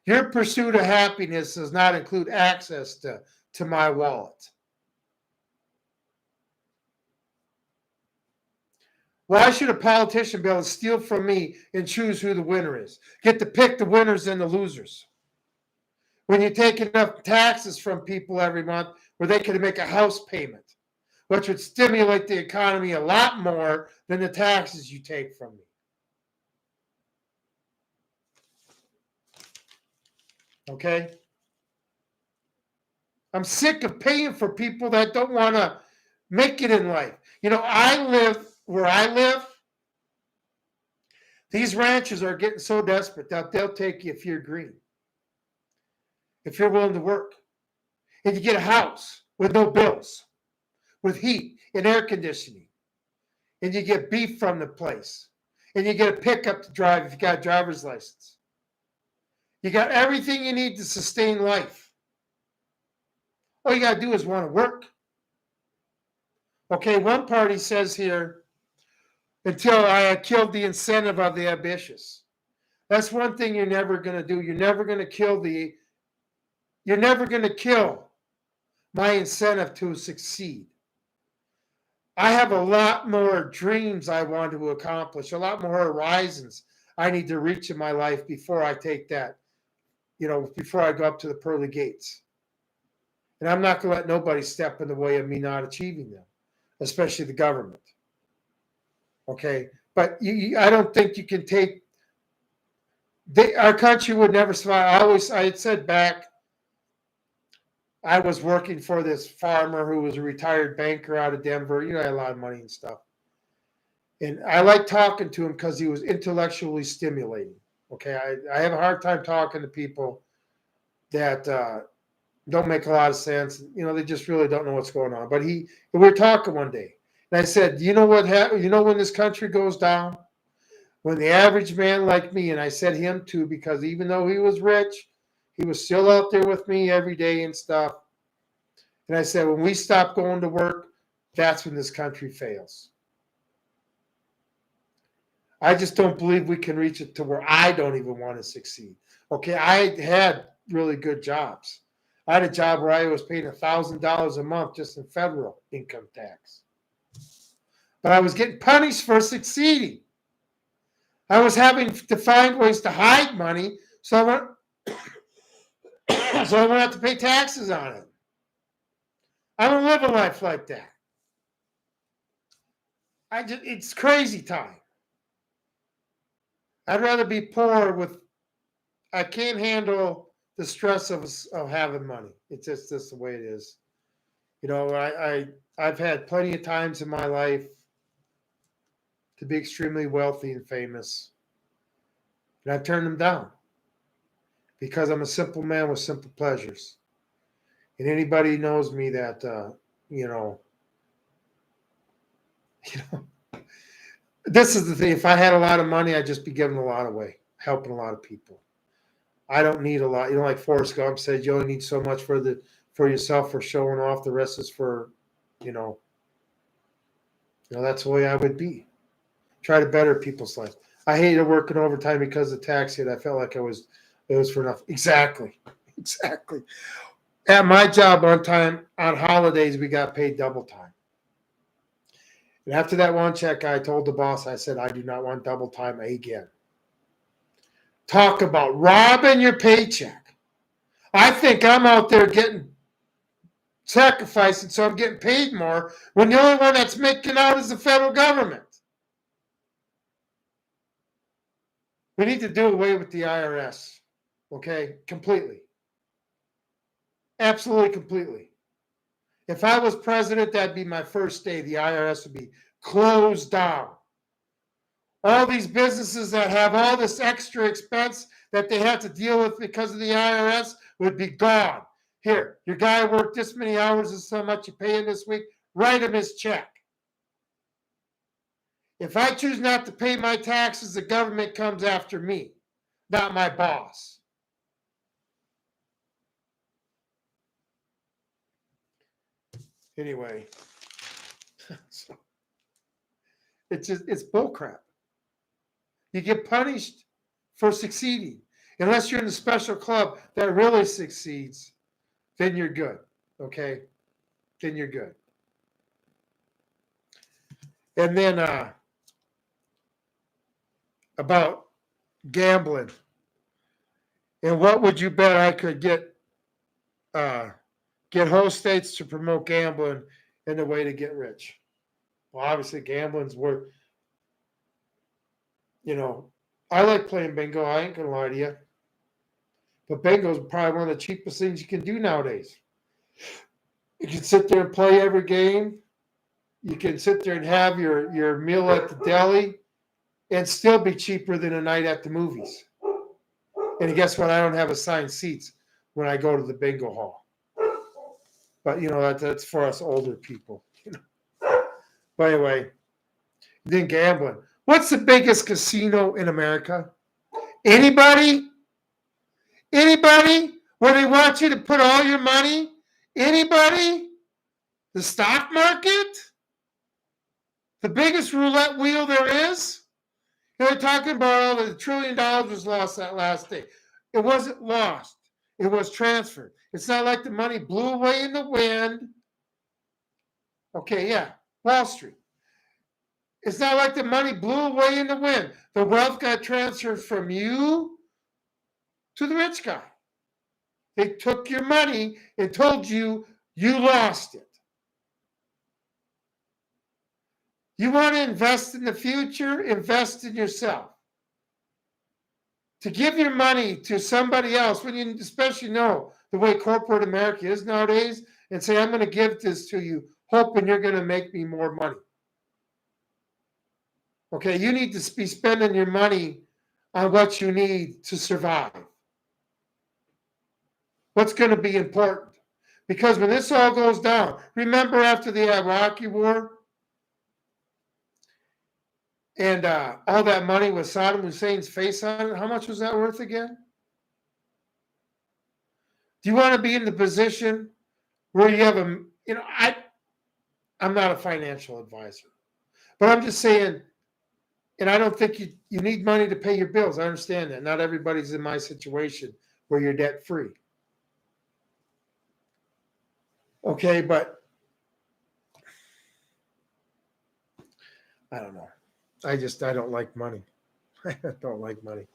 S1: Your pursuit of happiness does not include access to my wallet. Why should a politician be able to steal from me and choose who the winner is? Get to pick the winners and the losers. When you take enough taxes from people every month where they can make a house payment, which would stimulate the economy a lot more than the taxes you take from me. Okay? I'm sick of paying for people that don't want to make it in life. I live where I live. These ranchers are getting so desperate that they'll take you if you're green. If you're willing to work. And you get a house with no bills, with heat and air conditioning. And you get beef from the place. And you get a pickup to drive if you got a driver's license. You got everything you need to sustain life. All you got to do is want to work. Okay, one party says here, until I had killed the incentive of the ambitious. That's one thing you're never going to do. You're never going to kill my incentive to succeed. I have a lot more dreams I want to accomplish, a lot more horizons I need to reach in my life before I take that, before I go up to the pearly gates. And I'm not going to let nobody step in the way of me not achieving them, especially the government. Okay? But I don't think you can take... our country would never survive. I had said back, I was working for this farmer who was a retired banker out of Denver. He had a lot of money and stuff. And I liked talking to him because he was intellectually stimulating. Okay, I have a hard time talking to people that don't make a lot of sense. They just really don't know what's going on. But we were talking one day, and I said, "You know what happens? When this country goes down, when the average man like me," and I said him too, because even though he was rich, he was still out there with me every day and stuff. And I said, when we stop going to work, that's when this country fails. I just don't believe we can reach it to where I don't even want to succeed. Okay, I had really good jobs. I had a job where I was paying $1,000 a month just in federal income tax. But I was getting punished for succeeding. I was having to find ways to hide money so I wouldn't have to pay taxes on it. I don't live a life like that. It's crazy time. I'd rather be poor with, I can't handle the stress of having money. It's just the way it is. You know, I've had plenty of times in my life to be extremely wealthy and famous. And I've turned them down because I'm a simple man with simple pleasures. And anybody knows me that, this is the thing. If I had a lot of money, I'd just be giving a lot away, helping a lot of people. I don't need a lot. Like Forrest Gump said, you only need so much for yourself for showing off. The rest is for, that's the way I would be. Try to better people's lives. I hated working overtime because of tax hit. I felt like it was for nothing. Exactly. At my job on holidays, we got paid double time. And after that one check, I told the boss, I said, I do not want double time again. Talk about robbing your paycheck. I think I'm out there getting sacrificing so I'm getting paid more when the only one that's making out is the federal government. We need to do away with the IRS, okay? Completely. Absolutely, completely. If I was president, that'd be my first day. The IRS would be closed down. All these businesses that have all this extra expense that they have to deal with because of the IRS would be gone. Here, your guy worked this many hours and so much you pay him this week, write him his check. If I choose not to pay my taxes, the government comes after me, not my boss. Anyway, it's bullcrap. You get punished for succeeding. Unless you're in a special club that really succeeds, then you're good. Okay? Then you're good. And then about gambling. And what would you bet I could get whole states to promote gambling in a way to get rich? Well, obviously gambling's worth, I like playing bingo. I ain't going to lie to you. But bingo is probably one of the cheapest things you can do nowadays. You can sit there and play every game. You can sit there and have your meal at the deli and still be cheaper than a night at the movies. And guess what? I don't have assigned seats when I go to the bingo hall. But, that's for us older people. But anyway, then gambling. What's the biggest casino in America? Anybody? Anybody? Where they want you to put all your money? Anybody? The stock market? The biggest roulette wheel there is? They're talking about $1 trillion was lost that last day. It wasn't lost. It was transferred. It's not like the money blew away in the wind. Okay, yeah, Wall Street. It's not like the money blew away in the wind. The wealth got transferred from you to the rich guy. They took your money and told you you lost it. You want to invest in the future? Invest in yourself. To give your money to somebody else, when you especially know the way corporate America is nowadays, and say, I'm going to give this to you, hoping you're going to make me more money. Okay, you need to be spending your money on what you need to survive. What's going to be important? Because when this all goes down, remember after the Iraqi war, and all that money with Saddam Hussein's face on it, how much was that worth again? Do you want to be in the position where you have I'm not a financial advisor. But I'm just saying, and I don't think you need money to pay your bills. I understand that. Not everybody's in my situation where you're debt free. Okay, but I don't know. I don't like money. I don't like money.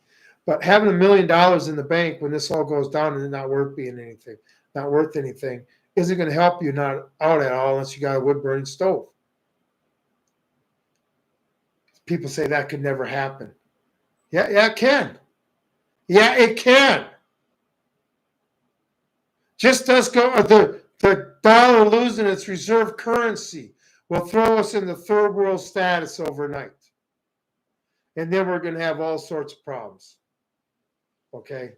S1: But having $1 million in the bank when this all goes down and not worth anything, isn't going to help you not out at all unless you got a wood burning stove. People say that could never happen. Yeah, it can. Yeah, it can. Just us go the dollar losing its reserve currency will throw us into third world status overnight. And then we're going to have all sorts of problems. Okay?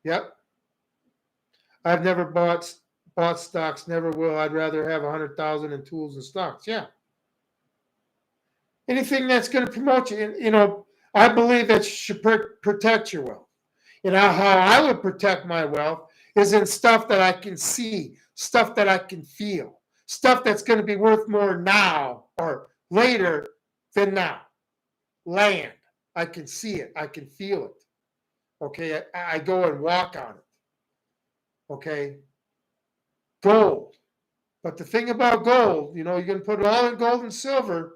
S1: Yep. I've never bought stocks, never will. I'd rather have 100,000 in tools and stocks. Yeah. Anything that's going to promote you. I believe that you should protect your wealth. How I would protect my wealth is in stuff that I can see, stuff that I can feel, stuff that's going to be worth more now or later than now. Land. I can see it. I can feel it. Okay. I go and walk on it. Okay. Gold. But the thing about gold, you're going to put it all in gold and silver.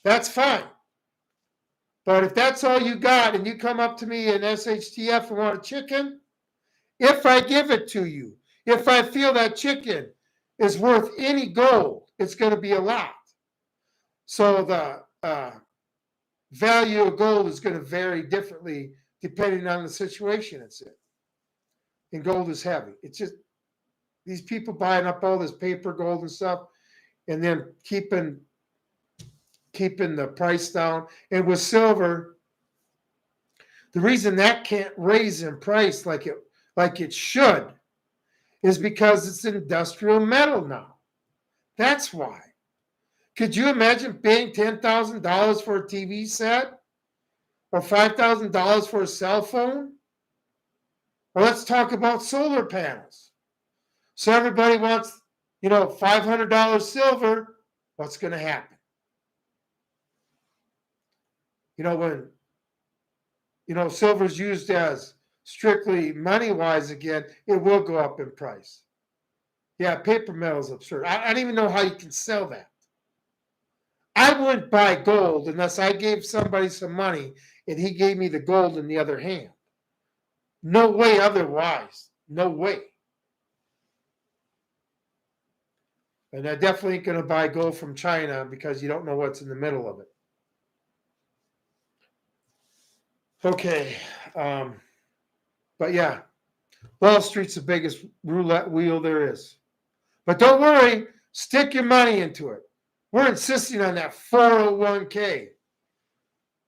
S1: That's fine. But if that's all you got and you come up to me in SHTF and want a chicken, if I give it to you, if I feel that chicken is worth any gold, it's going to be a lot. So the value of gold is going to vary differently depending on the situation it's in. And gold is heavy. It's just these people buying up all this paper gold and stuff and then keeping the price down. And with silver, the reason that can't raise in price like it should is because it's industrial metal now. That's why. Could you imagine paying $10,000 for a TV set or $5,000 for a cell phone? Well, let's talk about solar panels. So everybody wants, $500 silver. What's going to happen? When silver's used as strictly money-wise again, it will go up in price. Yeah, paper metal is absurd. I don't even know how you can sell that. I wouldn't buy gold unless I gave somebody some money and he gave me the gold in the other hand. No way otherwise. No way. And I definitely ain't going to buy gold from China because you don't know what's in the middle of it. Okay. But yeah, Wall Street's the biggest roulette wheel there is. But don't worry, stick your money into it. We're insisting on that 401k.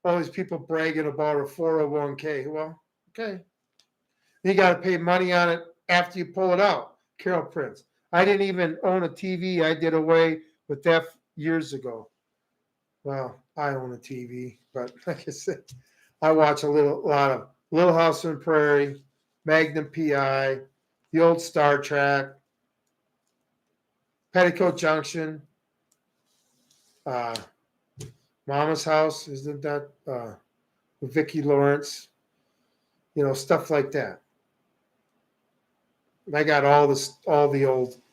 S1: All these people bragging about a 401k. Well, okay. You got to pay money on it after you pull it out. Carol Prince. I didn't even own a TV. I did away with that years ago. Well, I own a TV, but like I said, I watch a lot of Little House on the Prairie, Magnum PI, the old Star Trek, Petticoat Junction, Mama's House, isn't that with Vicki Lawrence? Stuff like that. I got all the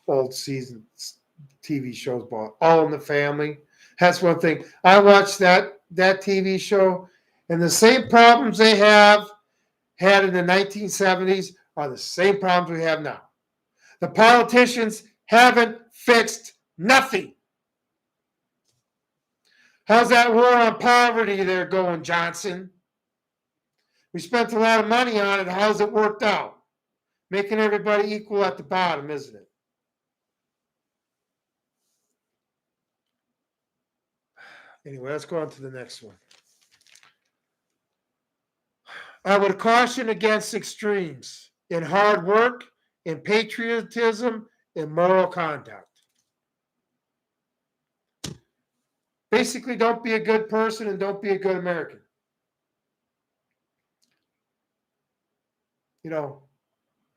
S1: old seasons TV shows bought. All in the Family. That's one thing. I watched that TV show, and the same problems they had in the 1970s are the same problems we have now. The politicians haven't fixed nothing. How's that war on poverty there going, Johnson? We spent a lot of money on it. How's it worked out? Making everybody equal at the bottom, isn't it? Anyway, let's go on to the next one. I would caution against extremes in hard work, in patriotism, in moral conduct. Basically, don't be a good person and don't be a good American.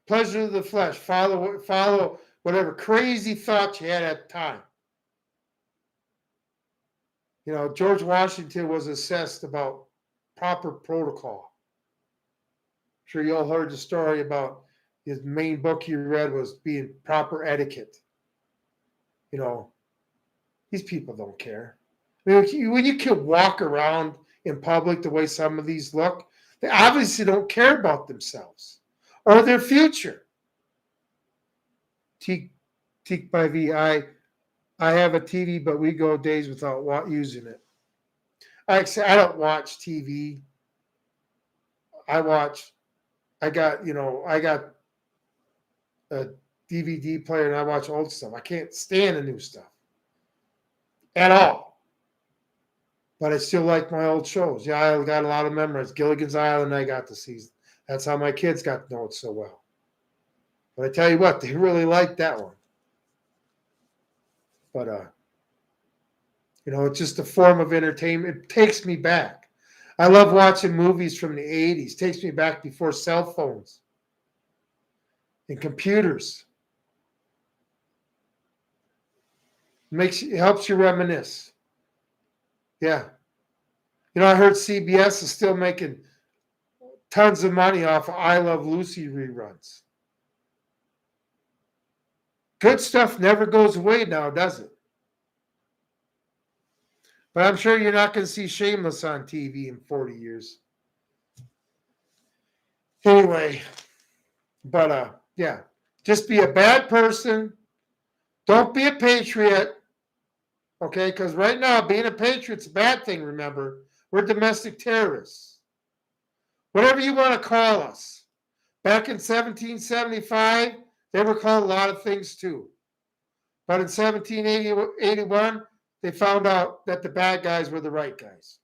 S1: Pleasure of the flesh. Follow whatever crazy thoughts you had at the time. George Washington was assessed about proper protocol. I'm sure you all heard the story about his main book he read was being proper etiquette. These people don't care. I mean, when you can walk around in public the way some of these look, they obviously don't care about themselves or their future. Teak by V, I have a TV, but we go days without using it. I don't watch TV. I got a DVD player and I watch old stuff. I can't stand the new stuff at all. But I still like my old shows. Yeah, I got a lot of memories. Gilligan's Island, I got to see. That's how my kids got to know it so well. But I tell you what, they really liked that one. But, it's just a form of entertainment. It takes me back. I love watching movies from the 80s. It takes me back before cell phones and computers. It helps you reminisce. Yeah. I heard CBS is still making tons of money off of I Love Lucy reruns. Good stuff never goes away now, does it? But I'm sure you're not going to see Shameless on TV in 40 years. Anyway, but yeah, just be a bad person. Don't be a patriot. Okay, because right now being a patriot's a bad thing, remember. We're domestic terrorists. Whatever you want to call us. Back in 1775, they were called a lot of things too. But in 1781, they found out that the bad guys were the right guys.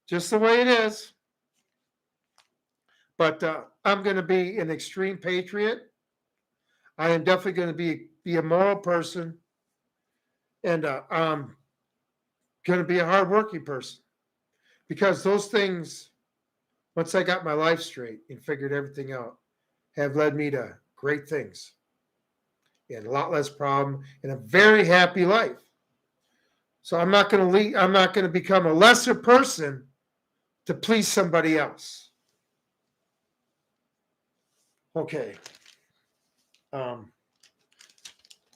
S1: Just the way it is. But I'm going to be an extreme patriot. I am definitely going to be a moral person. And I'm going to be a hardworking person. Because those things, once I got my life straight and figured everything out, have led me to great things. And a lot less problem and a very happy life. So I'm not going to become a lesser person to please somebody else. Okay.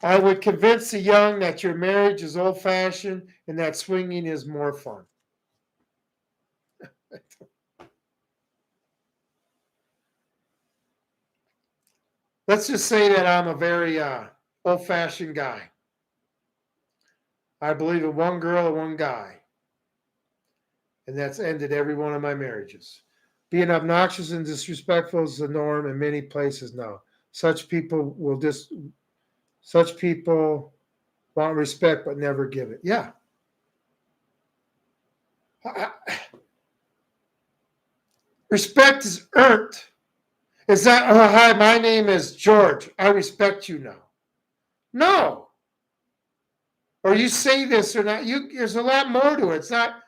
S1: I would convince the young that your marriage is old-fashioned and that swinging is more fun. Let's just say that I'm a very old-fashioned guy. I believe in one girl and one guy. And that's ended every one of my marriages. Being obnoxious and disrespectful is the norm in many places now. Such people want respect but never give it. Yeah. Respect is earned. It's not, oh, hi, my name is George. I respect you now. No. Or you say this or not. There's a lot more to it. It's not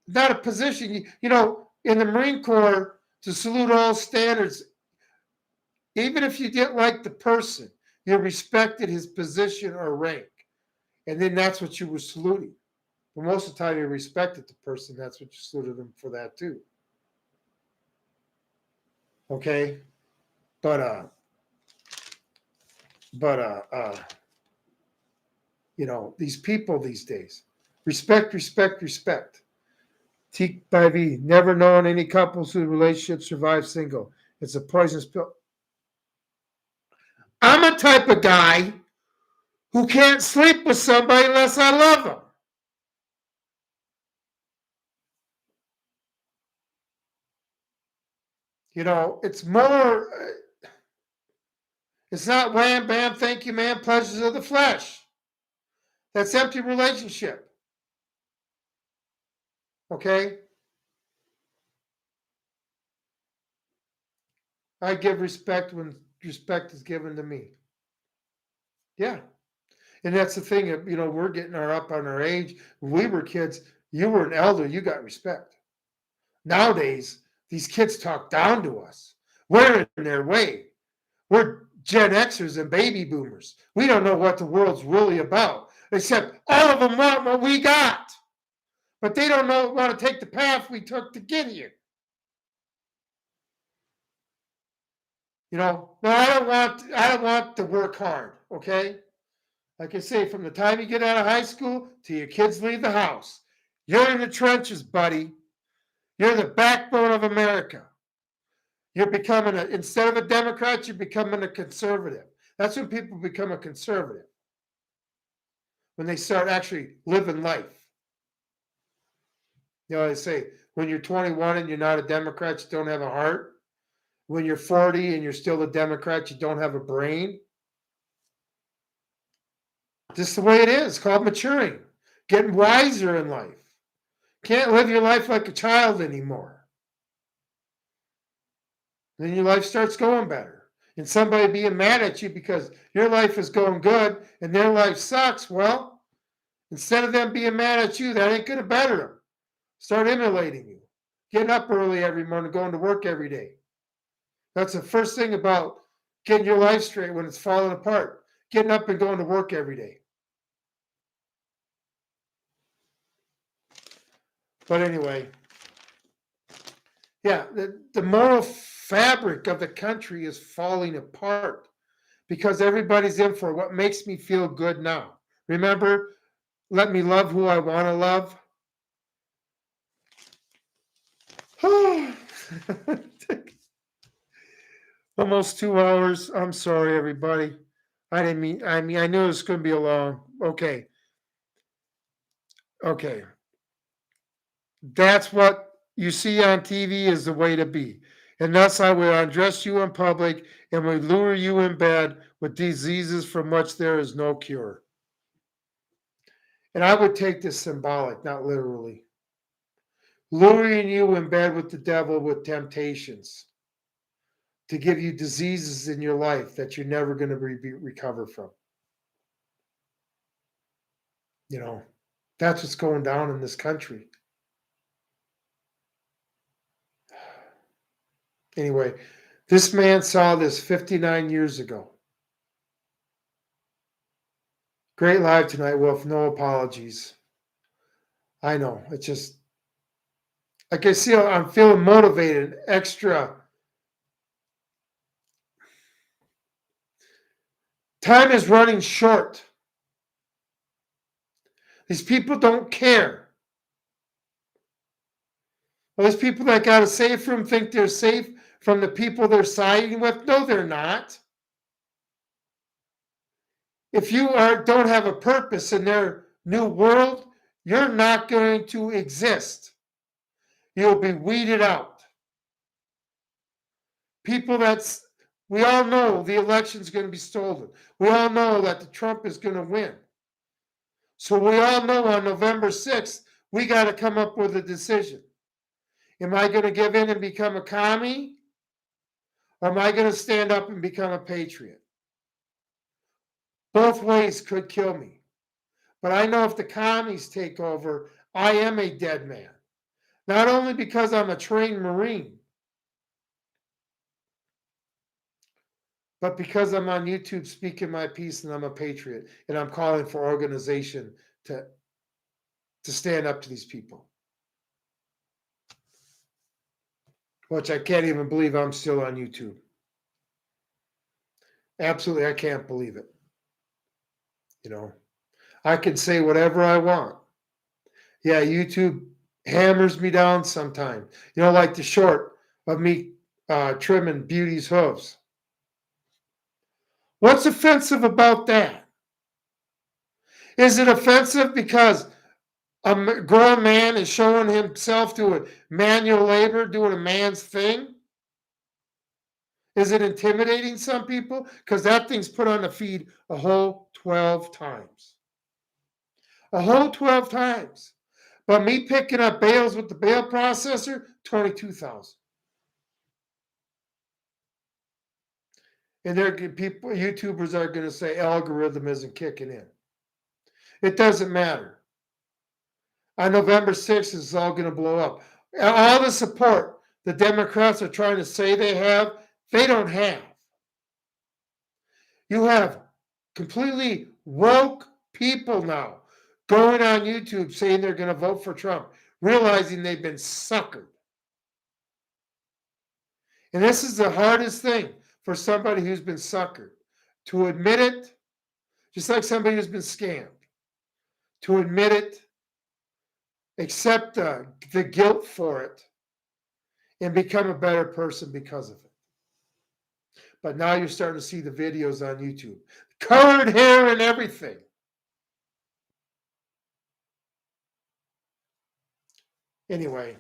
S1: a position. In the Marine Corps, to salute all standards, even if you didn't like the person, you respected his position or rank. And then that's what you were saluting. But most of the time you respected the person. That's what you saluted them for that too. Okay? But these people these days, respect. Teak by V, never known any couples whose relationship survive single. It's a poisonous pill. I'm a type of guy who can't sleep with somebody unless I love them. It's more, it's not wham, bam, thank you, man, pleasures of the flesh. That's empty relationship. Okay? I give respect when respect is given to me. Yeah. And that's the thing, we're getting up on our age. When we were kids, you were an elder, you got respect. Nowadays, these kids talk down to us. We're in their way. We're Gen Xers and baby boomers. We don't know what the world's really about. except all of them want what we got. But they don't want to take the path we took to get here. No, I don't want to work hard, okay? Like I say, from the time you get out of high school till your kids leave the house, you're in the trenches, buddy. You're the backbone of America. You're becoming instead of a Democrat, you're becoming a conservative. That's when people become a conservative. When they start actually living life. They say, when you're 21 and you're not a Democrat, you don't have a heart. When you're 40 and you're still a Democrat, you don't have a brain. Just the way it is. It's called maturing. Getting wiser in life. Can't live your life like a child anymore. Then your life starts going better. And somebody being mad at you because your life is going good and their life sucks, well, instead of them being mad at you, that ain't going to better them. Start emulating you. Getting up early every morning, going to work every day. That's the first thing about getting your life straight when it's falling apart. Getting up and going to work every day. But anyway, yeah, the moral fabric of the country is falling apart because everybody's in for what makes me feel good now. Remember, let me love who I want to love. Almost 2 hours. I'm sorry, everybody. I knew it was going to be a long. Okay. That's what you see on TV is the way to be. And thus I will undress you in public and will lure you in bed with diseases from which there is no cure. And I would take this symbolic, not literally. Luring you in bed with the devil with temptations to give you diseases in your life that you're never going to recover from. That's what's going down in this country. Anyway, this man saw this 59 years ago. Great live tonight, Wolf. No apologies. I know. It's just, like I see, I'm feeling motivated, extra. Time is running short. These people don't care. Well, those people that got a safe room think they're safe from the people they're siding with. No, they're not. If you don't have a purpose in their new world, you're not going to exist. You'll be weeded out. People we all know the election's going to be stolen. We all know that the Trump is going to win. So we all know on November 6th, we got to come up with a decision. Am I going to give in and become a commie? Or am I going to stand up and become a patriot? Both ways could kill me. But I know if the commies take over, I am a dead man. Not only because I'm a trained Marine, but because I'm on YouTube speaking my piece and I'm a patriot and I'm calling for organization to stand up to these people. Which I can't even believe I'm still on YouTube. Absolutely, I can't believe it. I can say whatever I want. Yeah, YouTube hammers me down sometimes. Like the short of me trimming Beauty's hooves. What's offensive about that? Is it offensive because a grown man is showing himself doing manual labor, doing a man's thing? Is it intimidating some people? Because that thing's put on the feed a whole 12 times. A whole 12 times. But me picking up bales with the bale processor, 22,000. And YouTubers are going to say algorithm isn't kicking in. It doesn't matter. On November 6th, it's all going to blow up. All the support the Democrats are trying to say they don't have. You have completely woke people now going on YouTube saying they're going to vote for Trump, realizing they've been suckered. And this is the hardest thing for somebody who's been suckered, to admit it, just like somebody who's been scammed, to admit it, accept the guilt for it, and become a better person because of it. But now you're starting to see the videos on YouTube, colored hair and everything. Anyway,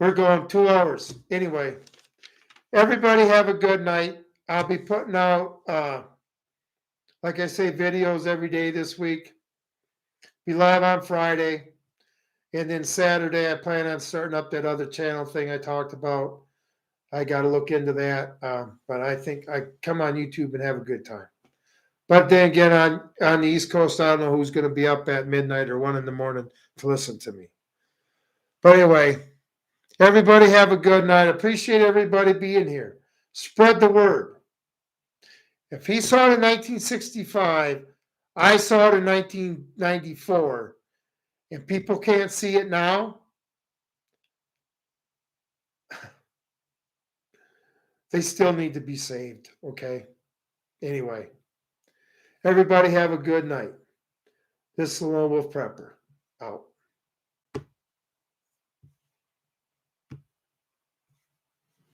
S1: we're going 2 hours. Anyway, everybody have a good night. I'll be putting out, like I say, videos every day this week. Be live on Friday. And then Saturday, I plan on starting up that other channel thing I talked about. I got to look into that. But I think I come on YouTube and have a good time. But then again, on the East Coast, I don't know who's going to be up at midnight or 1 in the morning to listen to me. But anyway, everybody have a good night. Appreciate everybody being here. Spread the word. If he saw it in 1965, I saw it in 1994, and people can't see it now, they still need to be saved, okay? Anyway, everybody have a good night. This is the Lone Wolf Prepper, out.